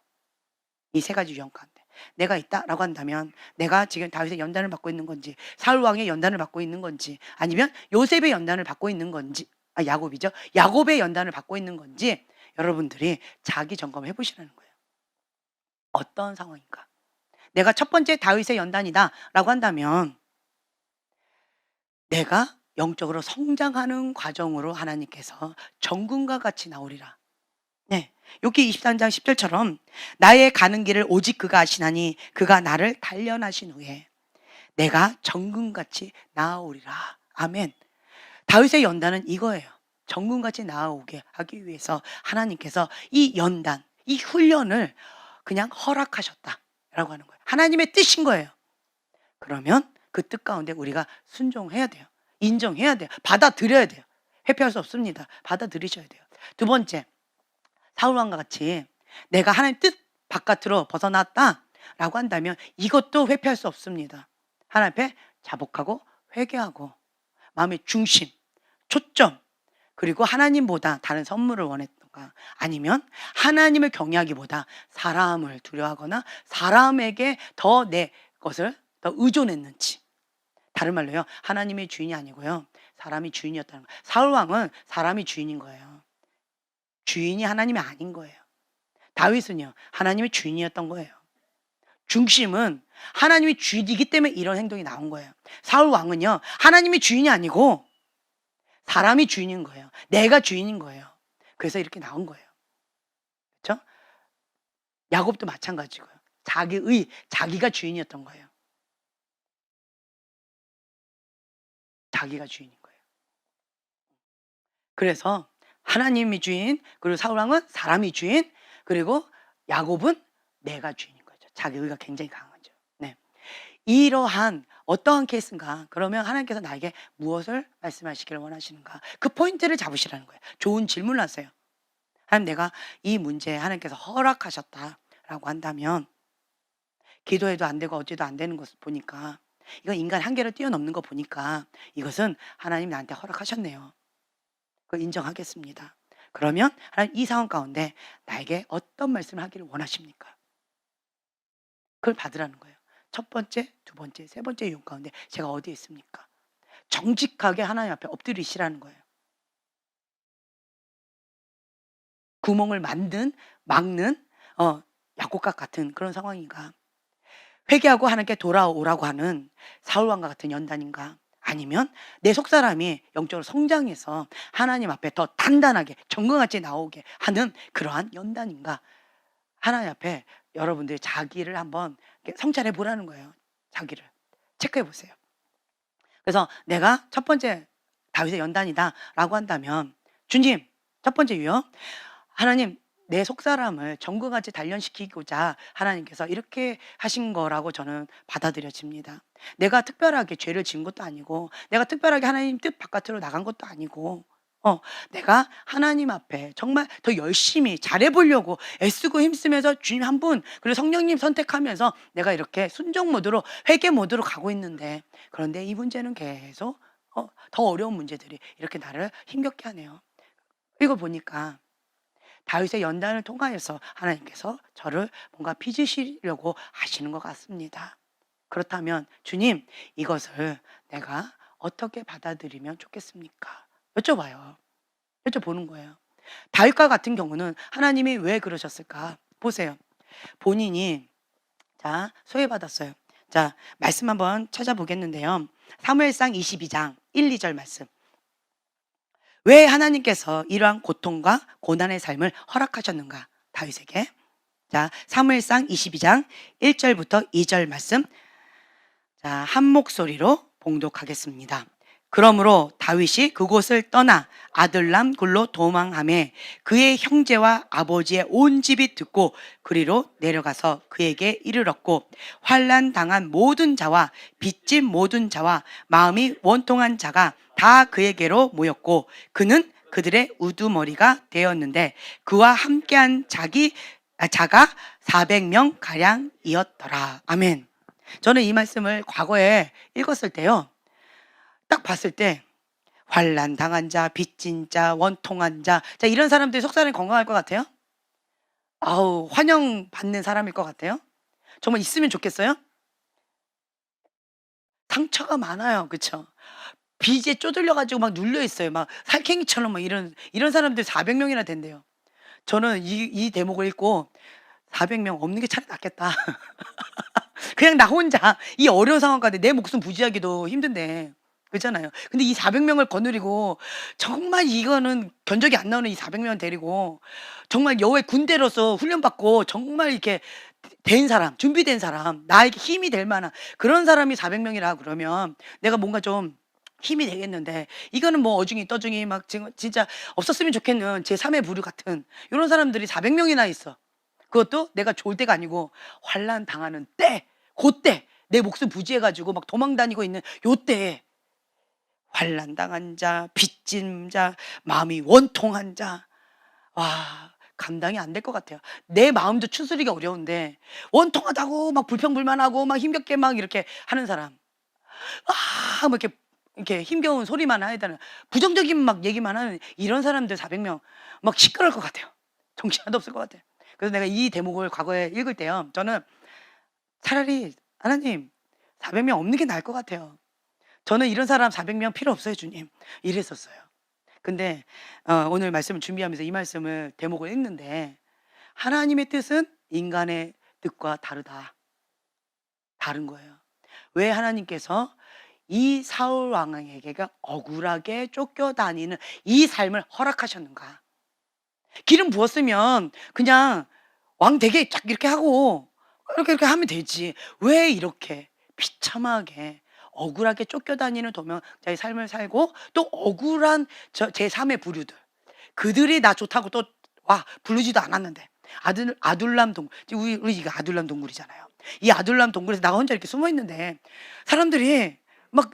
이 세 가지 유형 가운데 내가 있다라고 한다면 내가 지금 다윗의 연단을 받고 있는 건지 사울 왕의 연단을 받고 있는 건지 아니면 요셉의 연단을 받고 있는 건지 야곱이죠. 야곱의 연단을 받고 있는 건지 여러분들이 자기 점검해 보시라는 거예요. 어떤 상황인가? 내가 첫 번째 다윗의 연단이다라고 한다면 내가 영적으로 성장하는 과정으로 하나님께서 정금과 같이 나오리라. 네. 욥기 23장 10절처럼 나의 가는 길을 오직 그가 아시나니 그가 나를 단련하신 후에 내가 정금같이 나아오리라. 아멘. 다윗의 연단은 이거예요. 정금같이 나아오게 하기 위해서 하나님께서 이 연단, 이 훈련을 그냥 허락하셨다라고 하는 거예요. 하나님의 뜻인 거예요. 그러면 그 뜻 가운데 우리가 순종해야 돼요. 인정해야 돼요. 받아들여야 돼요. 회피할 수 없습니다. 받아들이셔야 돼요. 두 번째, 사울왕과 같이 내가 하나님 뜻 바깥으로 벗어났다라고 한다면 이것도 회피할 수 없습니다. 하나님 앞에 자복하고 회개하고 마음의 중심, 초점 그리고 하나님보다 다른 선물을 원했던가 아니면 하나님을 경외하기보다 사람을 두려워하거나 사람에게 더 내 것을 더 의존했는지 다른 말로요. 하나님이 주인이 아니고요. 사람이 주인이었다는 거예요. 사울왕은 사람이 주인인 거예요. 주인이 하나님이 아닌 거예요. 다윗은요. 하나님이 주인이었던 거예요. 중심은 하나님이 주인이기 때문에 이런 행동이 나온 거예요. 사울왕은요. 하나님이 주인이 아니고 사람이 주인인 거예요. 내가 주인인 거예요. 그래서 이렇게 나온 거예요. 그렇죠? 야곱도 마찬가지고요. 자기가 주인이었던 거예요. 자기가 주인인 거예요. 그래서 하나님이 주인, 그리고 사울왕은 사람이 주인, 그리고 야곱은 내가 주인인 거죠. 자기 의가 굉장히 강한 거죠. 네. 이러한 어떠한 케이스인가? 그러면 하나님께서 나에게 무엇을 말씀하시기를 원하시는가? 그 포인트를 잡으시라는 거예요. 좋은 질문을 하세요. 하나님, 내가 이 문제에 하나님께서 허락하셨다라고 한다면 기도해도 안 되고 어찌도 안 되는 것을 보니까 이건 인간 한계를 뛰어넘는 거 보니까 이것은 하나님 나한테 허락하셨네요. 그걸 인정하겠습니다. 그러면 하나님 이 상황 가운데 나에게 어떤 말씀을 하기를 원하십니까? 그걸 받으라는 거예요. 첫 번째, 두 번째, 세 번째 이유 가운데 제가 어디에 있습니까? 정직하게 하나님 앞에 엎드리시라는 거예요. 구멍을 막는 야곱과 같은 그런 상황인가? 회개하고 하나님께 돌아오라고 하는 사울왕과 같은 연단인가? 아니면 내 속사람이 영적으로 성장해서 하나님 앞에 더 단단하게 정금같이 나오게 하는 그러한 연단인가? 하나님 앞에 여러분들이 자기를 한번 성찰해 보라는 거예요. 자기를 체크해 보세요. 그래서 내가 첫 번째 다윗의 연단이다라고 한다면 주님 첫 번째 유형 하나님 내 속사람을 정금같이 단련시키고자 하나님께서 이렇게 하신 거라고 저는 받아들여집니다. 내가 특별하게 죄를 지은 것도 아니고 내가 특별하게 하나님 뜻 바깥으로 나간 것도 아니고 내가 하나님 앞에 정말 더 열심히 잘해보려고 애쓰고 힘쓰면서 주님 한 분 그리고 성령님 선택하면서 내가 이렇게 순종 모드로 회개 모드로 가고 있는데 그런데 이 문제는 계속 더 어려운 문제들이 이렇게 나를 힘겹게 하네요. 이걸 보니까 다윗의 연단을 통하여서 하나님께서 저를 뭔가 빚으시려고 하시는 것 같습니다. 그렇다면 주님 이것을 내가 어떻게 받아들이면 좋겠습니까? 여쭤봐요. 여쭤보는 거예요. 다윗과 같은 경우는 하나님이 왜 그러셨을까? 보세요. 본인이 자, 소개받았어요. 자, 말씀 한번 찾아보겠는데요. 사무엘상 22장 1, 2절 말씀. 왜 하나님께서 이러한 고통과 고난의 삶을 허락하셨는가? 다윗에게. 자, 사무엘상 22장 1절부터 2절 말씀. 자, 한 목소리로 봉독하겠습니다. 그러므로 다윗이 그곳을 떠나 아들람 굴로 도망하매 그의 형제와 아버지의 온 집이 듣고 그리로 내려가서 그에게 이르렀고 환난 당한 모든 자와 빚진 모든 자와 마음이 원통한 자가 다 그에게로 모였고 그는 그들의 우두머리가 되었는데 그와 함께한 자가 400명 가량이었더라. 아멘. 저는 이 말씀을 과거에 읽었을 때요, 딱 봤을 때 환난 당한 자, 빚진 자, 원통한 자, 자 이런 사람들이 속사람이 건강할 것 같아요? 아우, 환영받는 사람일 것 같아요? 정말 있으면 좋겠어요? 상처가 많아요. 그쵸? 빚에 쪼들려 가지고 막 눌려 있어요. 막 살쾡이처럼 막 이런 사람들이 400명이나 된대요. 저는 이 대목을 읽고 400명 없는 게 차라리 낫겠다. 그냥 나 혼자 이 어려운 상황 가운데 내 목숨 부지하기도 힘든데. 그렇잖아요. 근데 이 400명을 거느리고 정말 이거는 견적이 안 나오는 이 400명을 데리고 정말 여호와의 군대로서 훈련받고 정말 이렇게 된 사람, 준비된 사람, 나에게 힘이 될 만한 그런 사람이 400명이라 그러면 내가 뭔가 좀 힘이 되겠는데 이거는 뭐 어중이 떠중이 막 지금 진짜 없었으면 좋겠는 제3의 부류 같은 이런 사람들이 400명이나 있어. 그것도 내가 좋을 때가 아니고 환난 당하는 때, 그때 내 목숨 부지해가지고 막 도망 다니고 있는 요때에 환난 당한 자, 빚진 자, 마음이 원통한 자, 와 감당이 안 될 것 같아요. 내 마음도 추스리기 어려운데 원통하다고 막 불평불만하고 막 힘겹게 막 이렇게 하는 사람, 막 이렇게 힘겨운 소리만 하다는 부정적인 막 얘기만 하는 이런 사람들 400명 막 시끄러울 것 같아요. 정신 하나도 없을 것 같아요. 그래서 내가 이 대목을 과거에 읽을 때요, 저는 차라리 하나님 400명 없는 게 나을 것 같아요. 저는 이런 사람 400명 필요 없어요, 주님. 이랬었어요. 근데 오늘 말씀을 준비하면서 이 말씀을 대목을 읽는데 하나님의 뜻은 인간의 뜻과 다른 거예요. 왜 하나님께서 이 사울 왕에게가 억울하게 쫓겨다니는 이 삶을 허락하셨는가? 기름 부었으면 그냥 왕 되게 쫙 이렇게 하고 이렇게 하면 되지. 왜 이렇게 비참하게 억울하게 쫓겨다니는 도명자의 삶을 살고 또 억울한 제3의 부류들, 그들이 나 좋다고 또 와 부르지도 않았는데 아둘람 동굴, 우리 이거 아둘람 동굴이잖아요. 이 아둘람 동굴에서 나 혼자 이렇게 숨어 있는데 사람들이 막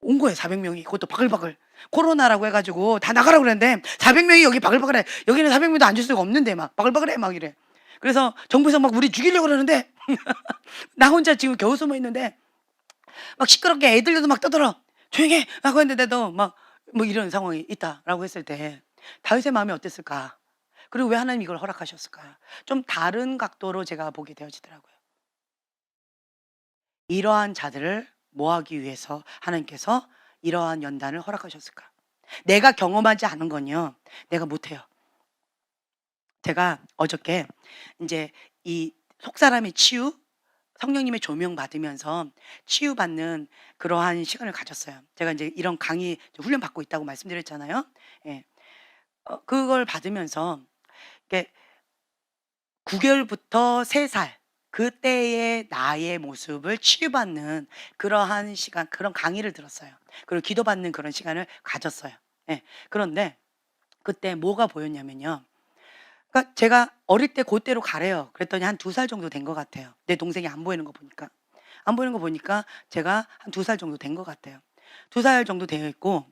온 거예요. 400명이. 그것도 바글바글. 코로나라고 해가지고 다 나가라고 그랬는데 400명이 여기 바글바글해. 여기는 400명도 앉을 수가 없는데 막 바글바글해 막 이래. 그래서 정부에서 막 우리 죽이려고 그러는데 나 혼자 지금 겨우 숨어 있는데 막 시끄럽게 애들도 막 떠들어. 조용히 해. 라고 했는데도 막 뭐 이런 상황이 있다라고 했을 때 다윗의 마음이 어땠을까? 그리고 왜 하나님 이걸 허락하셨을까? 좀 다른 각도로 제가 보게 되어지더라고요. 이러한 자들을 모하기 위해서 하나님께서 이러한 연단을 허락하셨을까? 내가 경험하지 않은 건요, 내가 못해요. 제가 어저께 이제 이 속사람의 치유, 성령님의 조명 받으면서 치유받는 그러한 시간을 가졌어요. 제가 이제 이런 강의 훈련 받고 있다고 말씀드렸잖아요. 예. 그걸 받으면서 이게 9개월부터 3살 그때의 나의 모습을 치유받는 그러한 시간, 그런 강의를 들었어요. 그리고 기도받는 그런 시간을 가졌어요. 예. 그런데 그때 뭐가 보였냐면요. 그러니까 제가 어릴 때 고때로 가래요. 그랬더니 한 2살 정도 된 것 같아요. 내 동생이 안 보이는 거 보니까. 안 보이는 거 보니까 제가 한 2살 정도 된 것 같아요. 2살 정도 되어 있고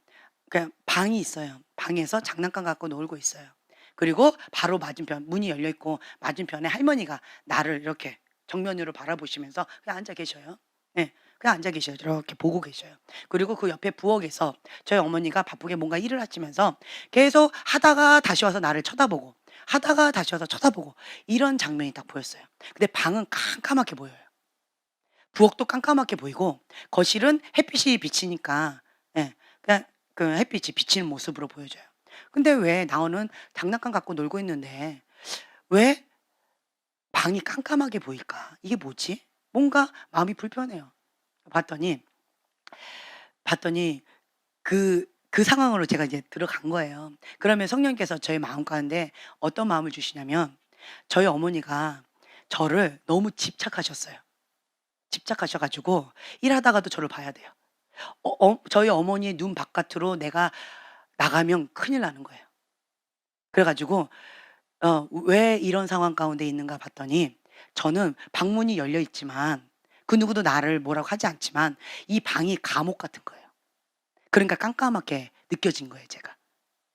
그냥 방이 있어요. 방에서 장난감 갖고 놀고 있어요. 그리고 바로 맞은편 문이 열려 있고 맞은편에 할머니가 나를 이렇게 정면으로 바라보시면서 그냥 앉아 계셔요. 예. 그냥 앉아 계셔요. 이렇게 보고 계셔요. 그리고 그 옆에 부엌에서 저희 어머니가 바쁘게 뭔가 일을 하시면서 계속 하다가 다시 와서 나를 쳐다보고 하다가 다시 와서 쳐다보고 이런 장면이 딱 보였어요. 근데 방은 깜깜하게 보여요. 부엌도 깜깜하게 보이고 거실은 햇빛이 비치니까 예. 그냥 그 햇빛이 비치는 모습으로 보여져요. 근데 왜 나오는 장난감 갖고 놀고 있는데 왜 방이 깜깜하게 보일까? 이게 뭐지? 뭔가 마음이 불편해요. 봤더니 봤더니 그 상황으로 제가 이제 들어간 거예요. 그러면 성령께서 저의 마음 가운데 어떤 마음을 주시냐면, 저희 어머니가 저를 너무 집착하셨어요. 집착하셔 가지고 일하다가도 저를 봐야 돼요. 저희 어머니의 눈 바깥으로 내가 나가면 큰일 나는 거예요. 그래 가지고 왜 이런 상황 가운데 있는가 봤더니, 저는 방문이 열려 있지만 그 누구도 나를 뭐라고 하지 않지만 이 방이 감옥 같은 거예요. 그러니까 깜깜하게 느껴진 거예요, 제가.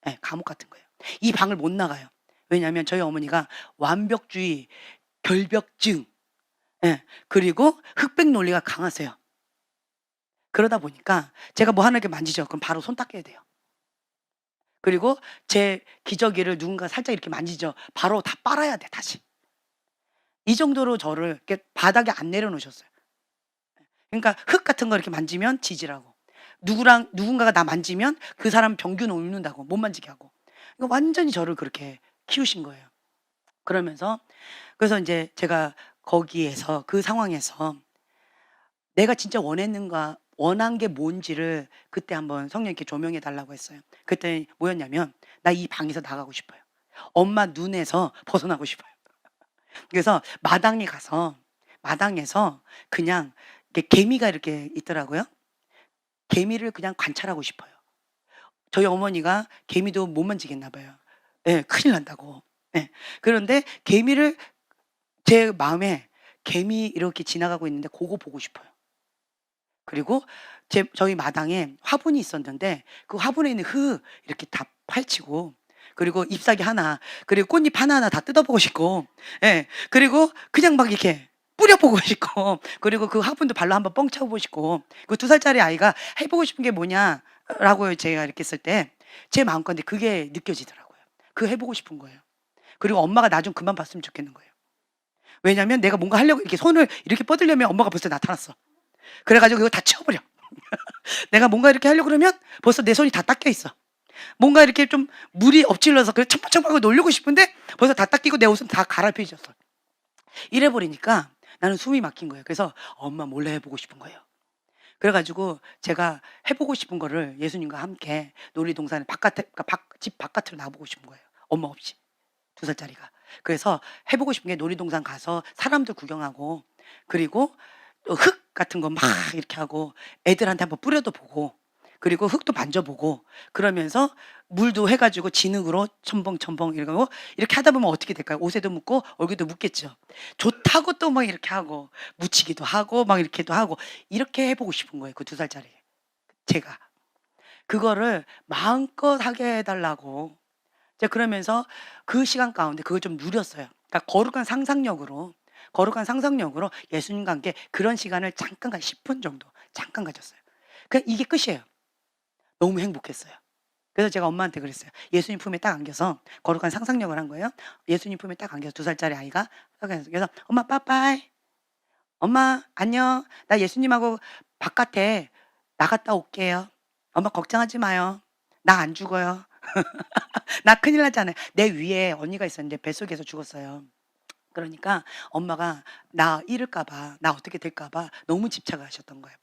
예, 감옥 같은 거예요. 이 방을 못 나가요. 왜냐하면 저희 어머니가 완벽주의, 결벽증, 예, 그리고 흑백 논리가 강하세요. 그러다 보니까 제가 뭐 하나 이렇게 만지죠. 그럼 바로 손 닦여야 돼요. 그리고 제 기저귀를 누군가 살짝 이렇게 만지죠. 바로 다 빨아야 돼, 다시. 이 정도로 저를 이렇게 바닥에 안 내려놓으셨어요. 그러니까 흙 같은 거 이렇게 만지면 지지라고. 누군가가 나 만지면 그 사람 병균 옮는다고, 못 만지게 하고. 이거 완전히 저를 그렇게 키우신 거예요. 그러면서 그래서 인제 제가 거기에서, 그 상황에서 내가 진짜 원했는가, 원한 게 뭔지를 그때 한번 성령님께 조명해 달라고 했어요. 그랬더니 뭐였냐면, "나 이 방에서 나가고 싶어요. 엄마 눈에서 벗어나고 싶어요." 그래서 마당에 가서, 마당에서 그냥 이렇게 개미가 이렇게 있더라고요. 개미를 그냥 관찰하고 싶어요. 저희 어머니가 개미도 못 만지겠나 봐요. 예, 큰일 난다고. 예. 그런데 개미를, 제 마음에 개미 이렇게 지나가고 있는데 고거 보고 싶어요. 그리고 저희 마당에 화분이 있었는데 그 화분에 있는 흙 이렇게 다 파헤치고, 그리고 잎사귀 하나, 그리고 꽃잎 하나하나 다 뜯어보고 싶고, 예. 그리고 그냥 막 이렇게 뿌려보고 싶고, 그리고 그 화분도 발로 한번 뻥 차보고 싶고. 그 2살짜리 아이가 해 보고 싶은 게 뭐냐라고 제가 이렇게 했을 때 제 마음가운데 그게 느껴지더라고요. 그거 해 보고 싶은 거예요. 그리고 엄마가 나 좀 그만 봤으면 좋겠는 거예요. 왜냐면 내가 뭔가 하려고 이렇게 손을 이렇게 뻗으려면 엄마가 벌써 나타났어. 그래 가지고 이거 다 치워버려. 내가 뭔가 이렇게 하려고 그러면 벌써 내 손이 다 닦여 있어. 뭔가 이렇게 좀 물이 엎질러서 그래 첨벙첨벙하고 놀리고 싶은데 벌써 다 닦이고 내 옷은 다 갈아입혀졌어. 이래 버리니까 나는 숨이 막힌 거예요. 그래서 엄마 몰래 해 보고 싶은 거예요. 그래 가지고 제가 해 보고 싶은 거를 예수님과 함께 놀이동산 바깥에, 그러니까 집 바깥으로 나가 보고 싶은 거예요, 엄마 없이. 2살짜리가. 그래서 해 보고 싶은 게 놀이동산 가서 사람들 구경하고, 그리고 또 흙 같은 거 막 이렇게 하고 애들한테 한번 뿌려도 보고, 그리고 흙도 만져보고, 그러면서 물도 해 가지고 진흙으로 첨벙첨벙 이러고, 이렇게 하다 보면 어떻게 될까요? 옷에도 묻고 얼굴에도 묻겠죠. 좋다고 또 막 이렇게 하고 묻히기도 하고 막 이렇게도 하고, 이렇게 해 보고 싶은 거예요, 그 2살짜리 제가. 그거를 마음껏 하게 해 달라고. 제가 그러면서 그 시간 가운데 그걸 좀 누렸어요. 그러니까 거룩한 상상력으로 예수님과 함께 그런 시간을 잠깐, 10분 정도 잠깐 가졌어요. 이게 끝이에요. 너무 행복했어요. 그래서 제가 엄마한테 그랬어요. 예수님 품에 딱 안겨서 거룩한 상상력을 한 거예요. 예수님 품에 딱 안겨서 2살짜리 아이가 딱 안겨서, 그래서 "엄마 빠빠이. 엄마 안녕. 나 예수님하고 바깥에 나갔다 올게요. 엄마 걱정하지 마요. 나 안 죽어요. 나 큰일 났잖아요." 내 위에 언니가 있었는데 뱃속에서 죽었어요. 그러니까 엄마가 나 잃을까 봐, 나 어떻게 될까 봐 너무 집착을 하셨던 거예요.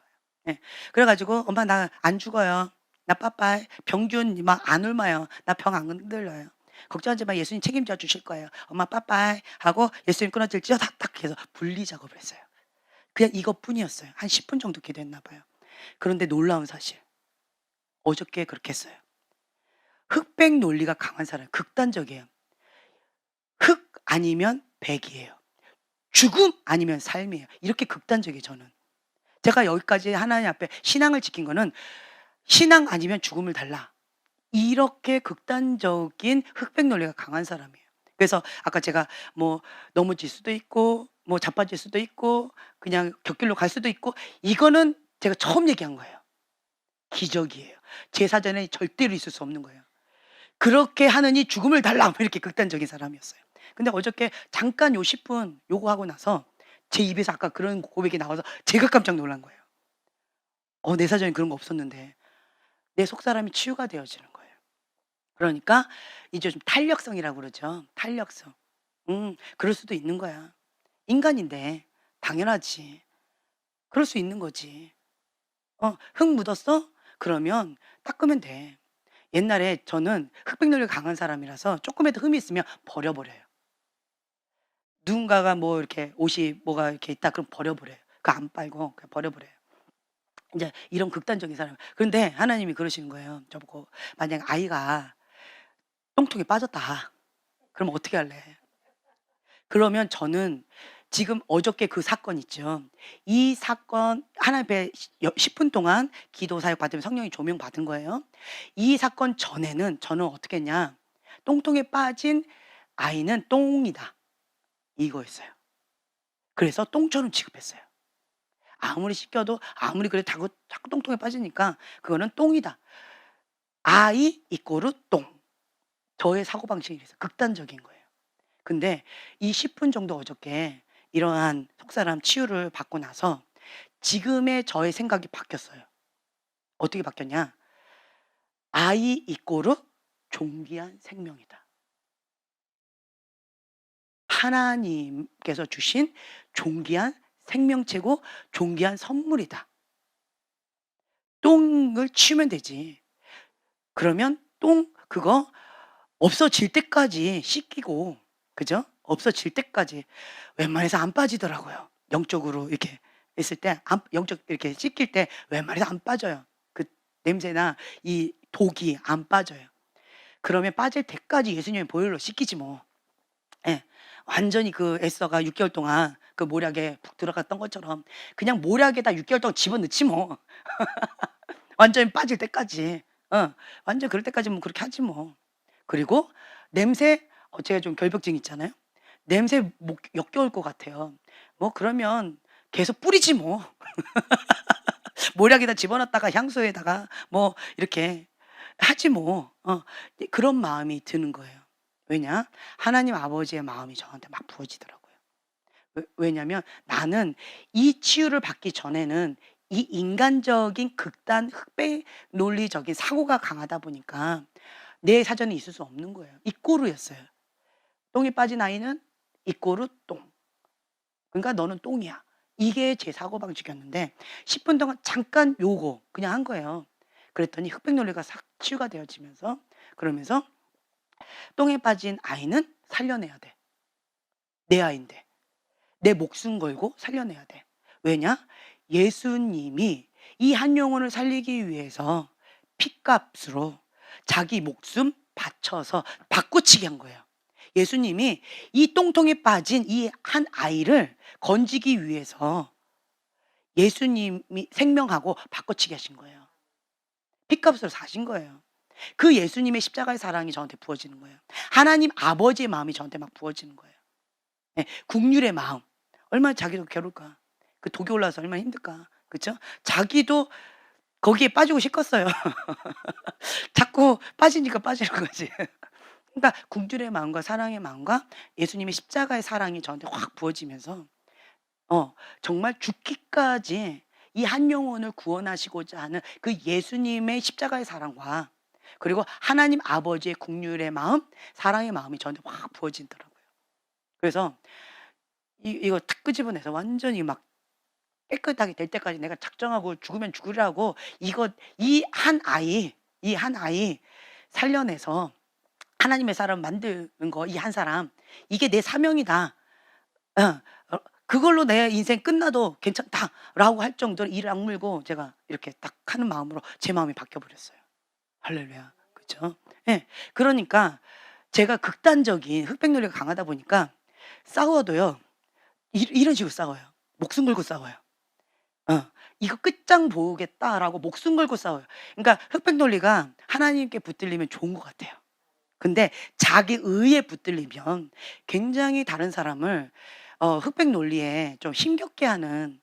예. 그래 가지고 "엄마 나 안 죽어요. 나 빠빠이. 병균 막 안 옮아요. 나 병 안 흔들려요. 걱정하지 마. 예수님 책임져 주실 거예요. 엄마 빠빠이." 하고 예수님 끊어질 찌 탁탁 해서 분리 작업을 했어요. 그냥 이것뿐이었어요. 한 10분 정도 기도했나 봐요. 그런데 놀라운 사실, 어저께 그렇게 했어요. 흑백 논리가 강한 사람, 극단적이에요. 흑 아니면 백이에요. 죽음 아니면 삶이에요. 이렇게 극단적이에요, 저는. 제가 여기까지 하나님 앞에 신앙을 지킨 거는 신앙 아니면 죽음을 달라, 이렇게 극단적인 흑백 논리가 강한 사람이에요. 그래서 아까 제가 뭐 넘어질 수도 있고 뭐 자빠질 수도 있고 그냥 곁길로 갈 수도 있고, 이거는 제가 처음 얘기한 거예요. 기적이에요. 제 사전에 절대로 있을 수 없는 거예요. 그렇게 하느니 죽음을 달라, 뭐 이렇게 극단적인 사람이었어요. 근데 어저께 잠깐 요 10분 요거 하고 나서 제 입에서 아까 그런 고백이 나와서 제가 깜짝 놀란 거예요. 내 사전에 그런 거 없었는데 내 속사람이 치유가 되어지는 거예요. 그러니까 이제 좀 탄력성이라고 그러죠. 탄력성. 그럴 수도 있는 거야. 인간인데 당연하지. 그럴 수 있는 거지. 흙 묻었어? 그러면 닦으면 돼. 옛날에 저는 흑백놀이가 강한 사람이라서 조금이라도 흠이 있으면 버려버려요. 누군가가 뭐 이렇게 옷이 뭐가 이렇게 있다 그럼 버려버려요. 그 안 빨고 그냥 버려버려요. 이제 이런 극단적인 사람. 그런데 하나님이 그러시는 거예요. 저보고 만약 아이가 똥통에 빠졌다. 그럼 어떻게 할래? 그러면 저는 지금 어저께 그 사건 있죠. 이 사건 하나님 앞에 10분 동안 기도 사역 받으면 성령이 조명 받은 거예요. 이 사건 전에는 저는 어떻게 했냐? 똥통에 빠진 아이는 똥이다. 이거였어요. 그래서 똥처럼 취급했어요. 아무리 씻겨도 아무리 그래도 자꾸 똥통에 빠지니까 그거는 똥이다. 아이 이꼬르 똥. 저의 사고방식이 이래서 극단적인 거예요. 근데 이 10분 정도 어저께 이러한 속사람 치유를 받고 나서 지금의 저의 생각이 바뀌었어요. 어떻게 바뀌었냐? 아이 이꼬르 존귀한 생명이다. 하나님께서 주신 존귀한 생명체고 존귀한 선물이다. 똥을 치우면 되지. 그러면 똥 그거 없어질 때까지 씻기고, 그죠? 없어질 때까지 웬만해서 안 빠지더라고요. 영적으로 이렇게 했을 때 영적 이렇게 씻길 때 웬만해서 안 빠져요. 그 냄새나 이 독이 안 빠져요. 그러면 빠질 때까지 예수님의 보혈로 씻기지 뭐. 예. 완전히 그 에스더가 6개월 동안 그 모략에 푹 들어갔던 것처럼 그냥 모략에다 6개월 동안 집어넣지 뭐. 완전히 빠질 때까지. 완전 그럴 때까지 뭐 그렇게 하지 뭐. 그리고 냄새, 제가 좀 결벽증 있잖아요. 냄새 목 역겨울 것 같아요. 뭐 그러면 계속 뿌리지 뭐. 모략에다 집어넣었다가 향수에다가 뭐 이렇게 하지 뭐. 그런 마음이 드는 거예요. 왜냐? 하나님 아버지의 마음이 저한테 막 부어지더라고요. 왜냐면 나는 이 치유를 받기 전에는 이 인간적인 극단 흑백 논리적인 사고가 강하다 보니까 내 사전에 있을 수 없는 거예요. 이꼬르였어요. 똥이 빠진 아이는 이꼬르 똥. 그러니까 너는 똥이야. 이게 제 사고방식이었는데 10분 동안 잠깐 요거 그냥 한 거예요. 그랬더니 흑백 논리가 싹 치유가 되어지면서 그러면서 똥에 빠진 아이는 살려내야 돼. 내 아이인데. 내 목숨 걸고 살려내야 돼. 왜냐? 예수님이 이 한 영혼을 살리기 위해서 핏값으로 자기 목숨 바쳐서 바꾸치게 한 거예요. 예수님이 이 똥통에 빠진 이 한 아이를 건지기 위해서 예수님이 생명하고 바꿔치기 하신 거예요. 핏값으로 사신 거예요. 그 예수님의 십자가의 사랑이 저한테 부어지는 거예요. 하나님 아버지의 마음이 저한테 막 부어지는 거예요. 네, 국률의 마음. 얼마나 자기도 괴로울까. 그 독이 올라와서 얼마나 힘들까. 그렇죠? 자기도 거기에 빠지고 싶었어요. 자꾸 빠지니까 빠지는 거지. 그러니까 궁휼의 마음과 사랑의 마음과 예수님의 십자가의 사랑이 저한테 확 부어지면서 정말 죽기까지 이 한 영혼을 구원하시고자 하는 그 예수님의 십자가의 사랑과 그리고 하나님 아버지의 궁휼의 마음, 사랑의 마음이 저한테 확 부어지더라고요. 그래서 이거 탁 끄집어내서 완전히 막 깨끗하게 될 때까지 내가 작정하고 죽으면 죽으라고 이 한 아이 살려내서 하나님의 사람 만드는 거 이 한 사람 이게 내 사명이다. 그걸로 내 인생 끝나도 괜찮다라고 할 정도로 이를 악물고 제가 이렇게 딱 하는 마음으로 제 마음이 바뀌어 버렸어요. 할렐루야. 그렇죠? 예. 그러니까 제가 극단적인 흑백 논리가 강하다 보니까 싸워도요. 이런 식으로 싸워요. 목숨 걸고 싸워요. 이거 끝장 보겠다라고 목숨 걸고 싸워요. 그러니까 흑백 논리가 하나님께 붙들리면 좋은 것 같아요. 근데 자기 의에 붙들리면 굉장히 다른 사람을 흑백 논리에 좀 힘겹게 하는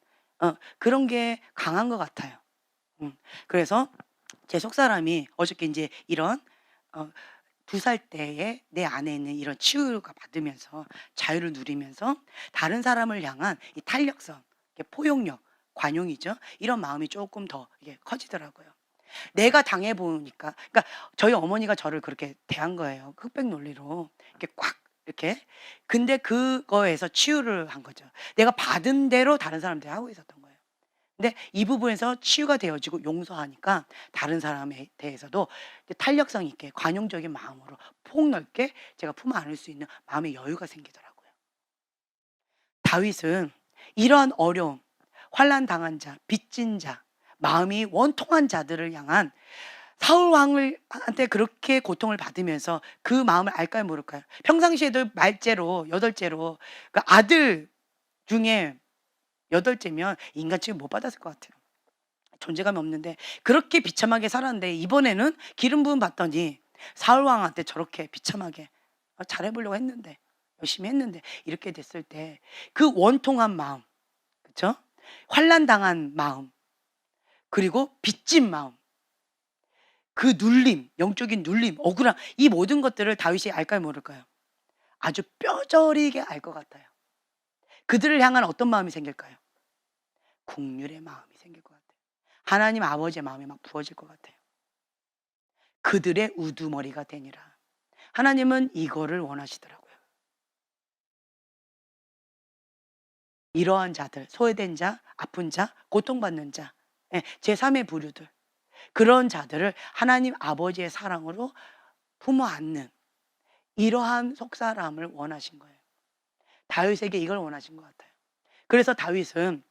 그런 게 강한 것 같아요. 그래서 제 속사람이 어저께 이제 이런 2살 때에 내 안에 있는 이런 치유가 받으면서 자유를 누리면서 다른 사람을 향한 이 탄력성, 포용력, 관용이죠. 이런 마음이 조금 더 이게 커지더라고요. 내가 당해 보니까 그러니까 저희 어머니가 저를 그렇게 대한 거예요. 흑백 논리로. 이렇게 꽉 이렇게. 근데 그거에서 치유를 한 거죠. 내가 받은 대로 다른 사람들이 하고 있었던 거예요. 근데 이 부분에서 치유가 되어지고 용서하니까 다른 사람에 대해서도 탄력성 있게 관용적인 마음으로 폭넓게 제가 품 안을 수 있는 마음의 여유가 생기더라고요. 다윗은 이러한 어려움, 환난 당한 자, 빚진 자, 마음이 원통한 자들을 향한 사울 왕을 한테 그렇게 고통을 받으면서 그 마음을 알까요, 모를까요? 평상시에도 말째로, 여덟째로 그 아들 중에 여덟째면 인간 취급 못 받았을 것 같아요. 존재감이 없는데 그렇게 비참하게 살았는데 이번에는 기름 부음 받더니 사울 왕한테 저렇게 비참하게 잘해보려고 했는데 열심히 했는데 이렇게 됐을 때 그 원통한 마음, 그렇죠? 환난 당한 마음, 그리고 빚진 마음, 그 눌림, 영적인 눌림, 억울함, 이 모든 것들을 다윗이 알까요, 모를까요? 아주 뼈저리게 알 것 같아요. 그들을 향한 어떤 마음이 생길까요? 긍휼의 마음이 생길 것 같아요. 하나님 아버지의 마음이 막 부어질 것 같아요. 그들의 우두머리가 되니라. 하나님은 이거를 원하시더라고요. 이러한 자들, 소외된 자, 아픈 자, 고통받는 자, 제3의 부류들, 그런 자들을 하나님 아버지의 사랑으로 품어 안는 이러한 속사람을 원하신 거예요. 다윗에게 이걸 원하신 것 같아요. 그래서 다윗은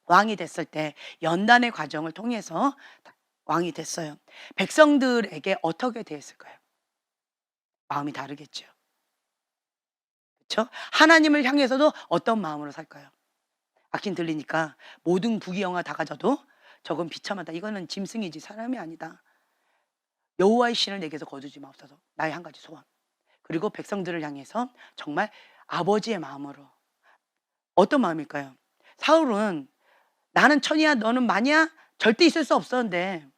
왕이 됐을 때 연단의 과정을 통해서 왕이 됐어요. 백성들에게 어떻게 대했을까요? 마음이 다르겠죠. 그렇죠? 하나님을 향해서도 어떤 마음으로 살까요? 악신 들리니까 모든 부귀영화 다 가져도 저건 비참하다. 이거는 짐승이지 사람이 아니다. 여호와의 신을 내게서 거두지 마옵소서. 나의 한 가지 소원. 그리고 백성들을 향해서 정말 아버지의 마음으로. 어떤 마음일까요? 사울은 나는 천이야 너는 만이야 절대 있을 수 없었는데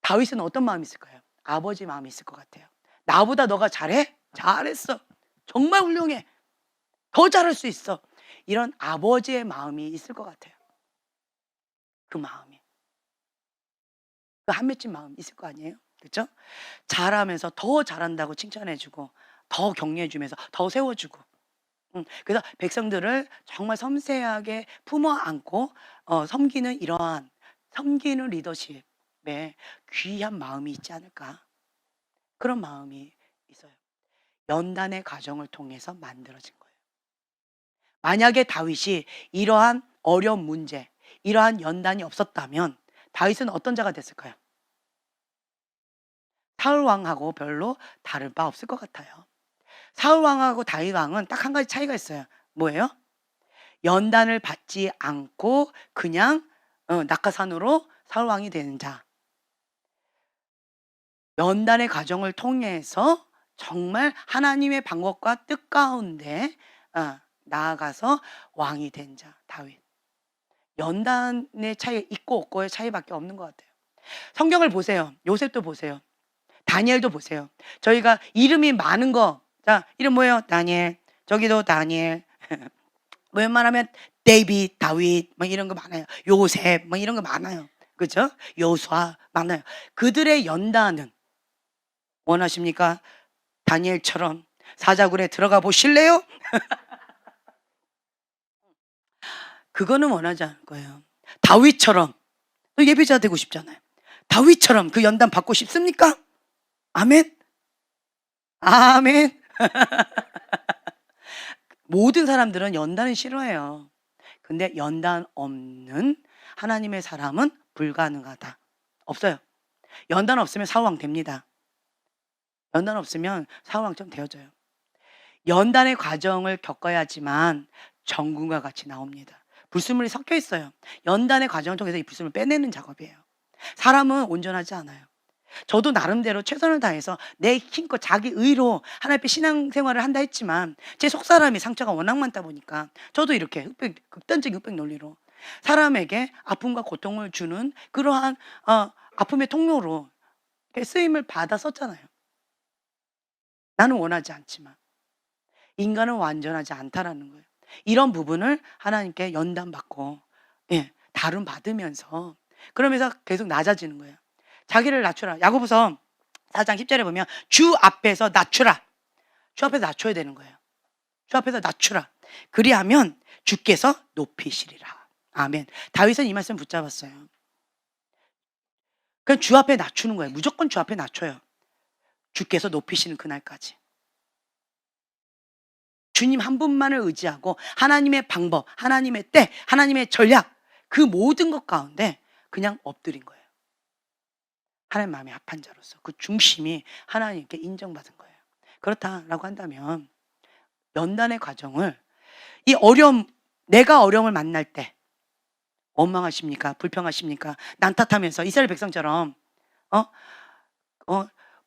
다윗은 어떤 마음이 있을까요? 아버지 마음이 있을 것 같아요. 나보다 너가 잘해? 잘했어. 정말 훌륭해. 더 잘할 수 있어. 이런 아버지의 마음이 있을 것 같아요. 그 마음이. 그 한 맺힌 마음 있을 거 아니에요? 그렇죠? 잘하면서 더 잘한다고 칭찬해주고 더 격려해주면서 더 세워주고 그래서 백성들을 정말 섬세하게 품어 안고 섬기는 이러한 섬기는 리더십에 귀한 마음이 있지 않을까 그런 마음이 있어요. 연단의 과정을 통해서 만들어진 거예요. 만약에 다윗이 이러한 어려운 문제, 이러한 연단이 없었다면 다윗은 어떤 자가 됐을까요? 사울 왕하고 별로 다를 바 없을 것 같아요. 사울 왕하고 다윗 왕은 딱 한 가지 차이가 있어요. 뭐예요? 연단을 받지 않고 그냥 낙하산으로 사울 왕이 되는 자. 연단의 과정을 통해서 정말 하나님의 방법과 뜻 가운데 나아가서 왕이 된 자, 다윗. 연단의 차이 있고 없고의 차이밖에 없는 것 같아요. 성경을 보세요. 요셉도 보세요. 다니엘도 보세요. 저희가 이름이 많은 거, 자, 이름 뭐예요? 다니엘. 저기도 다니엘. 웬만하면 데이빗, 다윗, 뭐 이런 거 많아요. 요셉, 뭐 이런 거 많아요. 그죠? 요수아 많아요. 그들의 연단은 원하십니까? 다니엘처럼 사자굴에 들어가 보실래요? 그거는 원하지 않을 거예요. 다윗처럼 예배자 되고 싶잖아요. 다윗처럼 그 연단 받고 싶습니까? 아멘? 아멘. 모든 사람들은 연단은 싫어해요. 근데 연단 없는 하나님의 사람은 불가능하다. 없어요. 연단 없으면 사후왕 됩니다. 연단 없으면 사후왕 좀 되어져요. 연단의 과정을 겪어야지만 정금과 같이 나옵니다. 불순물이 섞여 있어요. 연단의 과정을 통해서 이 불순물을 빼내는 작업이에요. 사람은 온전하지 않아요. 저도 나름대로 최선을 다해서 내 힘껏 자기 의로 하나님 앞에 신앙생활을 한다 했지만 제 속사람이 상처가 워낙 많다 보니까 저도 이렇게 극단적인 흑백 논리로 사람에게 아픔과 고통을 주는 그러한 아픔의 통로로 쓰임을 받았었잖아요. 나는 원하지 않지만 인간은 완전하지 않다라는 거예요. 이런 부분을 하나님께 연단받고 다름 받으면서 그러면서 계속 낮아지는 거예요. 자기를 낮추라. 야고보서 4장 10절에 보면 주 앞에서 낮추라. 주 앞에서 낮춰야 되는 거예요. 주 앞에서 낮추라. 그리하면 주께서 높이시리라. 아멘. 다윗은 이 말씀 붙잡았어요. 그냥 주 앞에 낮추는 거예요. 무조건 주 앞에 낮춰요. 주께서 높이시는 그날까지. 주님 한 분만을 의지하고 하나님의 방법, 하나님의 때, 하나님의 전략, 그 모든 것 가운데 그냥 엎드린 거예요. 하나님 마음에 합한 자로서 그 중심이 하나님께 인정받은 거예요. 그렇다라고 한다면 연단의 과정을, 이 어려움, 내가 어려움을 만날 때 원망하십니까? 불평하십니까? 난탓하면서 이스라엘 백성처럼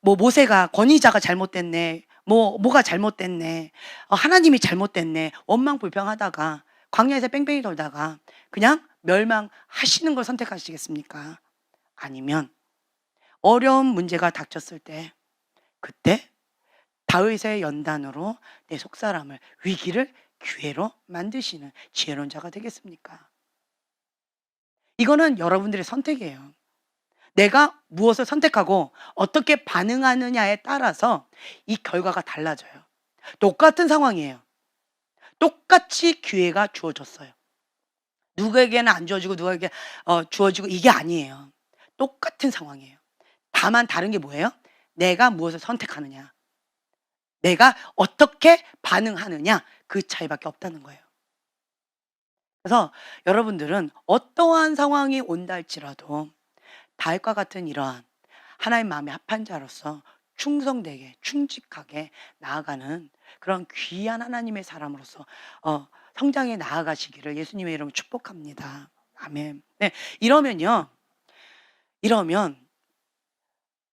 모세가, 권위자가 잘못됐네, 뭐가 잘못됐네, 하나님이 잘못됐네, 원망 불평하다가 광야에서 뺑뺑이 돌다가 그냥 멸망하시는 걸 선택하시겠습니까? 아니면 어려운 문제가 닥쳤을 때, 그때 다윗의 연단으로 내 속사람을, 위기를 기회로 만드시는 지혜로운 자가 되겠습니까? 이거는 여러분들의 선택이에요. 내가 무엇을 선택하고 어떻게 반응하느냐에 따라서 이 결과가 달라져요. 똑같은 상황이에요. 똑같이 기회가 주어졌어요. 누구에게는 안 주어지고 누구에게 주어지고, 이게 아니에요. 똑같은 상황이에요. 다만 다른 게 뭐예요? 내가 무엇을 선택하느냐, 내가 어떻게 반응하느냐, 그 차이밖에 없다는 거예요. 그래서 여러분들은 어떠한 상황이 온다 할지라도 다윗과 같은 이러한 하나님 마음에 합한 자로서 충성되게 충직하게 나아가는 그런 귀한 하나님의 사람으로서 성장해 나아가시기를 예수님의 이름으로 축복합니다. 아멘. 네, 이러면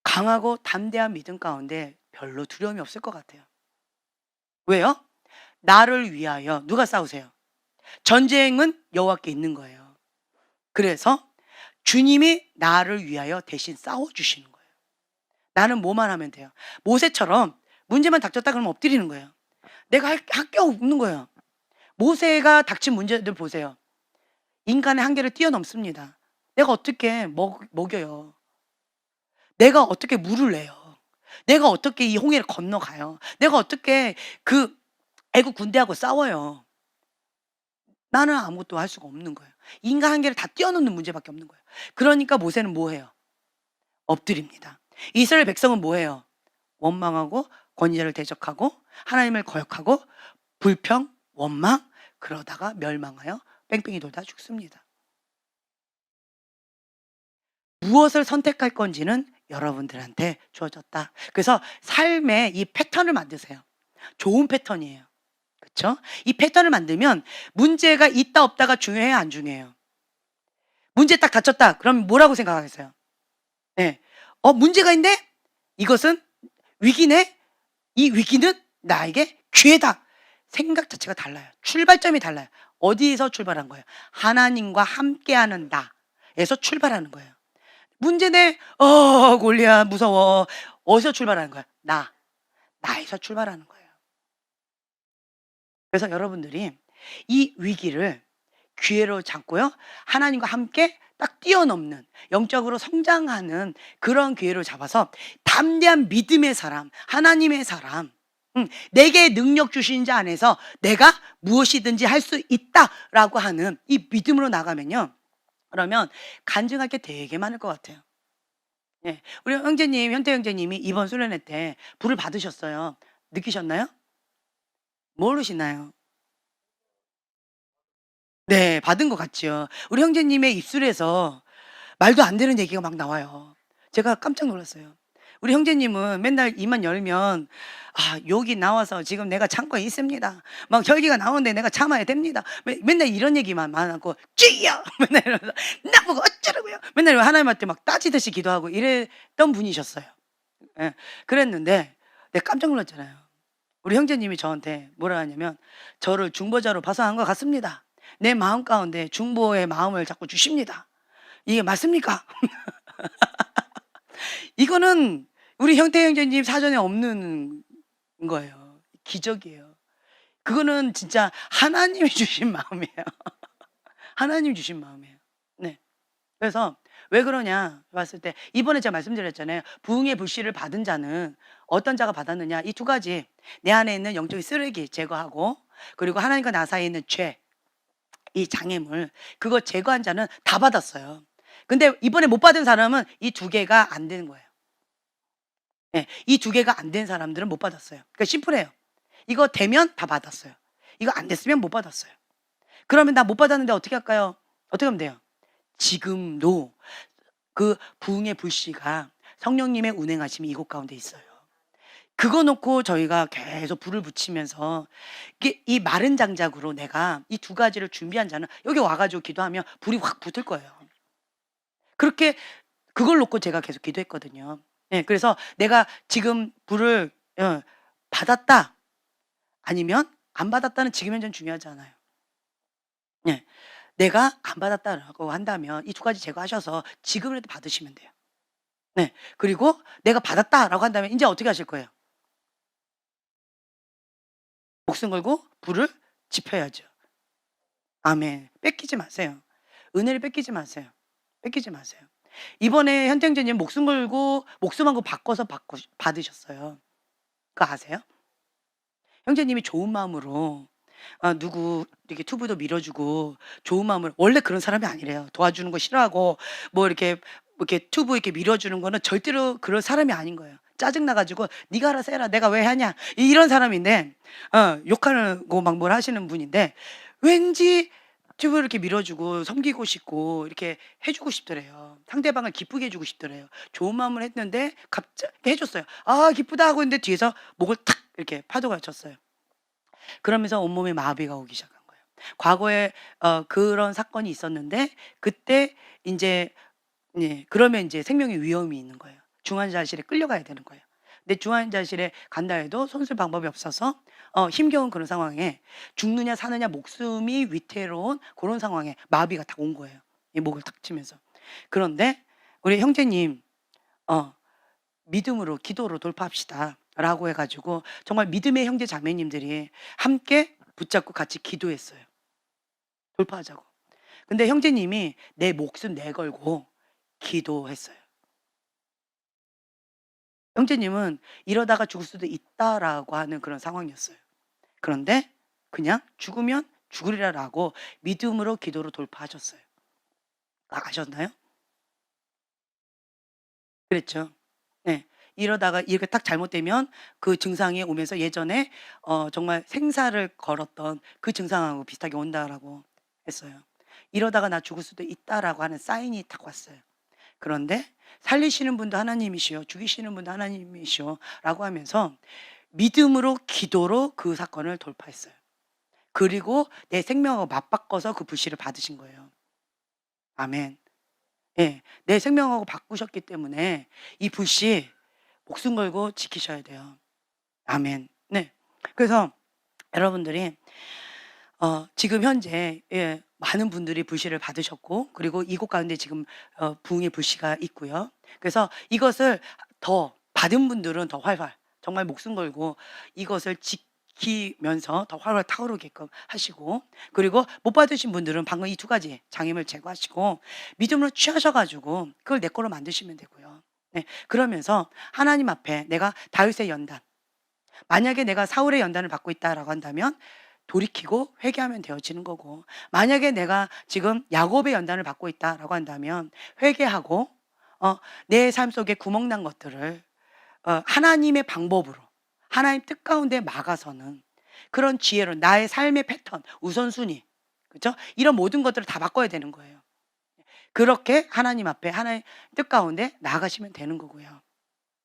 강하고 담대한 믿음 가운데 별로 두려움이 없을 것 같아요. 왜요? 나를 위하여 누가 싸우세요? 전쟁은 여호와께 있는 거예요. 그래서 주님이 나를 위하여 대신 싸워주시는 거예요. 나는 뭐만 하면 돼요. 모세처럼 문제만 닥쳤다 그러면 엎드리는 거예요. 내가 할 게 없는 거예요. 모세가 닥친 문제들 보세요. 인간의 한계를 뛰어넘습니다. 내가 어떻게 먹여요? 내가 어떻게 물을 내요? 내가 어떻게 이 홍해를 건너가요? 내가 어떻게 그 애국 군대하고 싸워요? 나는 아무것도 할 수가 없는 거예요. 인간 한계를 다 뛰어넘는 문제밖에 없는 거예요. 그러니까 모세는 뭐 해요? 엎드립니다. 이스라엘 백성은 뭐 해요? 원망하고 권위자를 대적하고 하나님을 거역하고 불평, 원망, 그러다가 멸망하여 뺑뺑이 돌다 죽습니다. 무엇을 선택할 건지는 여러분들한테 주어졌다. 그래서 삶의 이 패턴을 만드세요. 좋은 패턴이에요. 그렇죠? 이 패턴을 만들면 문제가 있다 없다가 중요해요, 안 중요해요? 문제 딱 닥쳤다. 그럼 뭐라고 생각하겠어요? 네. 문제가 있네? 이것은 위기네? 이 위기는 나에게 기회다. 생각 자체가 달라요. 출발점이 달라요. 어디에서 출발한 거예요? 하나님과 함께하는 나에서 출발하는 거예요. 문제네? 골리앗 무서워. 어디서 출발하는 거야? 나에서 출발하는 거예요. 그래서 여러분들이 이 위기를 기회로 잡고요, 하나님과 함께 딱 뛰어넘는, 영적으로 성장하는 그런 기회로 잡아서 담대한 믿음의 사람, 하나님의 사람, 내게 능력 주신 자 안에서 내가 무엇이든지 할 수 있다라고 하는 이 믿음으로 나가면요, 그러면 간증할 게 되게 많을 것 같아요. 예, 우리 형제님, 현태 형제님이 이번 수련회 때 불을 받으셨어요. 느끼셨나요? 모르시나요? 네, 받은 것 같죠. 우리 형제님의 입술에서 말도 안 되는 얘기가 막 나와요. 제가 깜짝 놀랐어요. 우리 형제님은 맨날 입만 열면 욕이 나와서 지금 내가 참고 있습니다. 막 혈기가 나오는데 내가 참아야 됩니다. 맨날 이런 얘기만 많았고, 쥐야! 맨날 이러면서 나보고 어쩌라고요? 맨날 하나님한테 막 따지듯이 기도하고 이랬던 분이셨어요. 예, 그랬는데 내가 깜짝 놀랐잖아요. 우리 형제님이 저한테 뭐라 하냐면, 저를 중보자로 봐서한 것 같습니다. 내 마음 가운데 중보의 마음을 자꾸 주십니다. 이게 맞습니까? 이거는 우리 형태 형제님 사전에 없는 거예요. 기적이에요. 그거는 진짜 하나님이 주신 마음이에요. 하나님이 주신 마음이에요. 네. 그래서 왜 그러냐 봤을 때 이번에 제가 말씀드렸잖아요. 부흥의 불씨를 받은 자는 어떤 자가 받았느냐. 이 두 가지. 내 안에 있는 영적인 쓰레기 제거하고 그리고 하나님과 나 사이에 있는 죄, 이 장애물 그거 제거한 자는 다 받았어요. 근데 이번에 못 받은 사람은 이 두 개가 안 되는 거예요. 예. 이 두 개가 안 된 사람들은 못 받았어요. 그러니까 심플해요. 이거 되면 다 받았어요. 이거 안 됐으면 못 받았어요. 그러면 나 못 받았는데 어떻게 할까요? 어떻게 하면 돼요? 지금도 그 부흥의 불씨가 성령님의 운행하심이 이곳 가운데 있어요. 그거 놓고 저희가 계속 불을 붙이면서 이게 이 마른 장작으로 내가 이 두 가지를 준비한 자는 여기 와 가지고 기도하면 불이 확 붙을 거예요. 그렇게 그걸 놓고 제가 계속 기도했거든요. 예. 그래서 내가 지금 불을 받았다 아니면 안 받았다는 지금 현재는 중요하지 않아요. 예. 내가 안 받았다라고 한다면 이 두 가지 제거하셔서 지금이라도 받으시면 돼요. 네. 그리고 내가 받았다라고 한다면 인제 어떻게 하실 거예요? 목숨 걸고 불을 지펴야죠. 아멘. 뺏기지 마세요. 은혜를 뺏기지 마세요. 뺏기지 마세요. 이번에 현장자님 목숨 걸고 목숨하고 바꿔서 받으셨어요. 그거 아세요? 형제님이 좋은 마음으로 누구 이렇게 튜브도 밀어주고 좋은 마음으로 원래 그런 사람이 아니래요. 도와주는 거 싫어하고 뭐 이렇게 튜브 이렇게 밀어주는 거는 절대로 그런 사람이 아닌 거예요. 짜증 나 가지고 "네가 알아서 해라. 내가 왜 하냐." 이런 사람인데 욕하고 막 뭘 하시는 분인데 왠지 튜브 이렇게 밀어주고 섬기고 싶고 이렇게 해 주고 싶더래요. 상대방을 기쁘게 해 주고 싶더래요. 좋은 마음으로 했는데 갑자기 해 줬어요. "아 기쁘다." 하고 있는데 뒤에서 목을 탁 이렇게 파도가 쳤어요. 그러면서 온몸에 마비가 오기 시작한 거예요. 과거에 그런 사건이 있었는데 그때 인제 예 그러면 인제 생명의 위험이 있는 거예요. 중환자실에 끌려가야 되는 거예요. 근데 중환자실에 간다 해도 손쓸 방법이 없어서 힘겨운 그런 상황에 죽느냐 사느냐 목숨이 위태로운 고런 상황에 마비가 딱 온 거예요, 이 목을 탁 치면서. 그런데 우리 형제님 어 "믿음으로 기도로 돌파합시다."라고 해 가지고 정말 믿음의 형제 자매님들이 함께 붙잡고 같이 기도했어요, 돌파하자고. 근데 형제님이 내 목숨 내걸고 기도했어요. 형제님은 '이러다가 죽을 수도 있다.'라고 하는 그런 상황이었어요. 그런데 그냥 '죽으면 죽으리라.'라고 믿음으로 기도로 돌파하셨어요. 아셨나요? 그랬죠. 네. 이러다가 이렇게 딱 잘못되면 그 증상이 오면서 예전에 정말 생사를 걸었던 그 증상하고 비슷하게 온다라고 했어요. "이러다가 나 죽을 수도 있다."라고 하는 사인이 딱 왔어요. 그런데 "살리시는 분도 하나님이시요 죽이시는 분도 하나님이시요."라고 하면서 믿음으로 기도로 그 사건을 돌파했어요. 그리고 내 생명하고 맞바꿔서 그 불씨를 받으신 거예요. 아멘. 예. 내 생명하고 바꾸셨기 때문에 이 불씨 목숨 걸고 지키셔야 돼요. 아멘. 네. 그래서 여러분들이 지금 현재 예 많은 분들이 불씨를 받으셨고 그리고 이곳 가운데 지금 부흥의 불씨가 있고요. 그래서 이것을 더 받은 분들은 더 활활 정말 목숨 걸고 이것을 지키면서 더 활활 타오르게끔 하시고 그리고 못 받으신 분들은 방금 이 두 가지 장애물 제거하시고 믿음으로 취하셔 가지고 그걸 내 거로 만드시면 되고요. 네. 그러면서 하나님 앞에 내가 다윗의 연단 만약에 내가 사울의 연단을 받고 있다라고 한다면 돌이키고 회개하면 되어지는 거고 만약에 내가 지금 야곱의 연단을 받고 있다라고 한다면 회개하고 내 삶 속에 구멍 난 것들을 하나님의 방법으로 하나님 뜻 가운데 막아서는 그런 지혜로 나의 삶의 패턴, 우선순위 그죠? 이런 모든 것들을 다 바꿔야 되는 거예요. 그렇게 하나님 앞에 하나님 뜻 가운데 나아가시면 되는 거고요.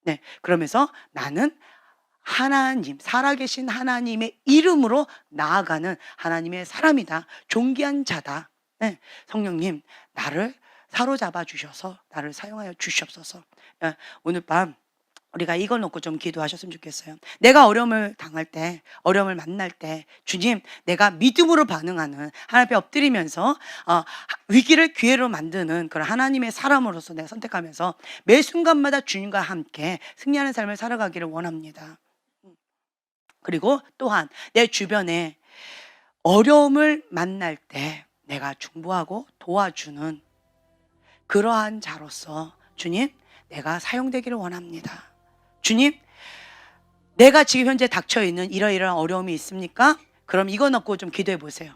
네. 그러면서 나는 하나님, 살아계신 하나님의 이름으로 나아가는 하나님의 사람이다. 존귀한 자다. 예. 성령님, 나를 사로잡아 주셔서 나를 사용하여 주시옵소서. 예. 오늘 밤 우리가 이걸 놓고 좀 기도하셨으면 좋겠어요. 내가 어려움을 당할 때, 어려움을 만날 때, 주님, 내가 믿음으로 반응하는 하나님 앞에 엎드리면서 위기를 기회로 만드는 그런 하나님의 사람으로서 내가 선택하면서 매 순간마다 주님과 함께 승리하는 삶을 살아가기를 원합니다. 그리고 또한 내 주변에 어려움을 만날 때 내가 중보하고 도와주는 그러한 자로서 주님, 내가 사용되기를 원합니다. 주님, 내가 지금 현재 닥쳐 있는 이러이러한 어려움이 있습니까? 그럼 이거 넣고 좀 기도해 보세요.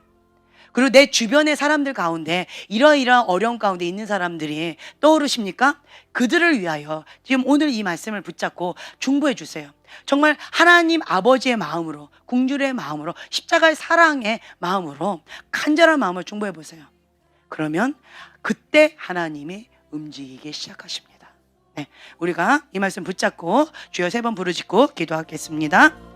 그리고 내 주변의 사람들 가운데 이러이러한 어려움 가운데 있는 사람들이 떠오르십니까? 그들을 위하여 지금 오늘 이 말씀을 붙잡고 중보해 주세요. 정말 하나님 아버지의 마음으로, 궁휼의 마음으로, 십자가의 사랑의 마음으로 간절한 마음을 중보해 보세요. 그러면 그때 하나님이 움직이기 시작하십니다. 네, 우리가 이 말씀 붙잡고 주여 3번 부르짖고 기도하겠습니다.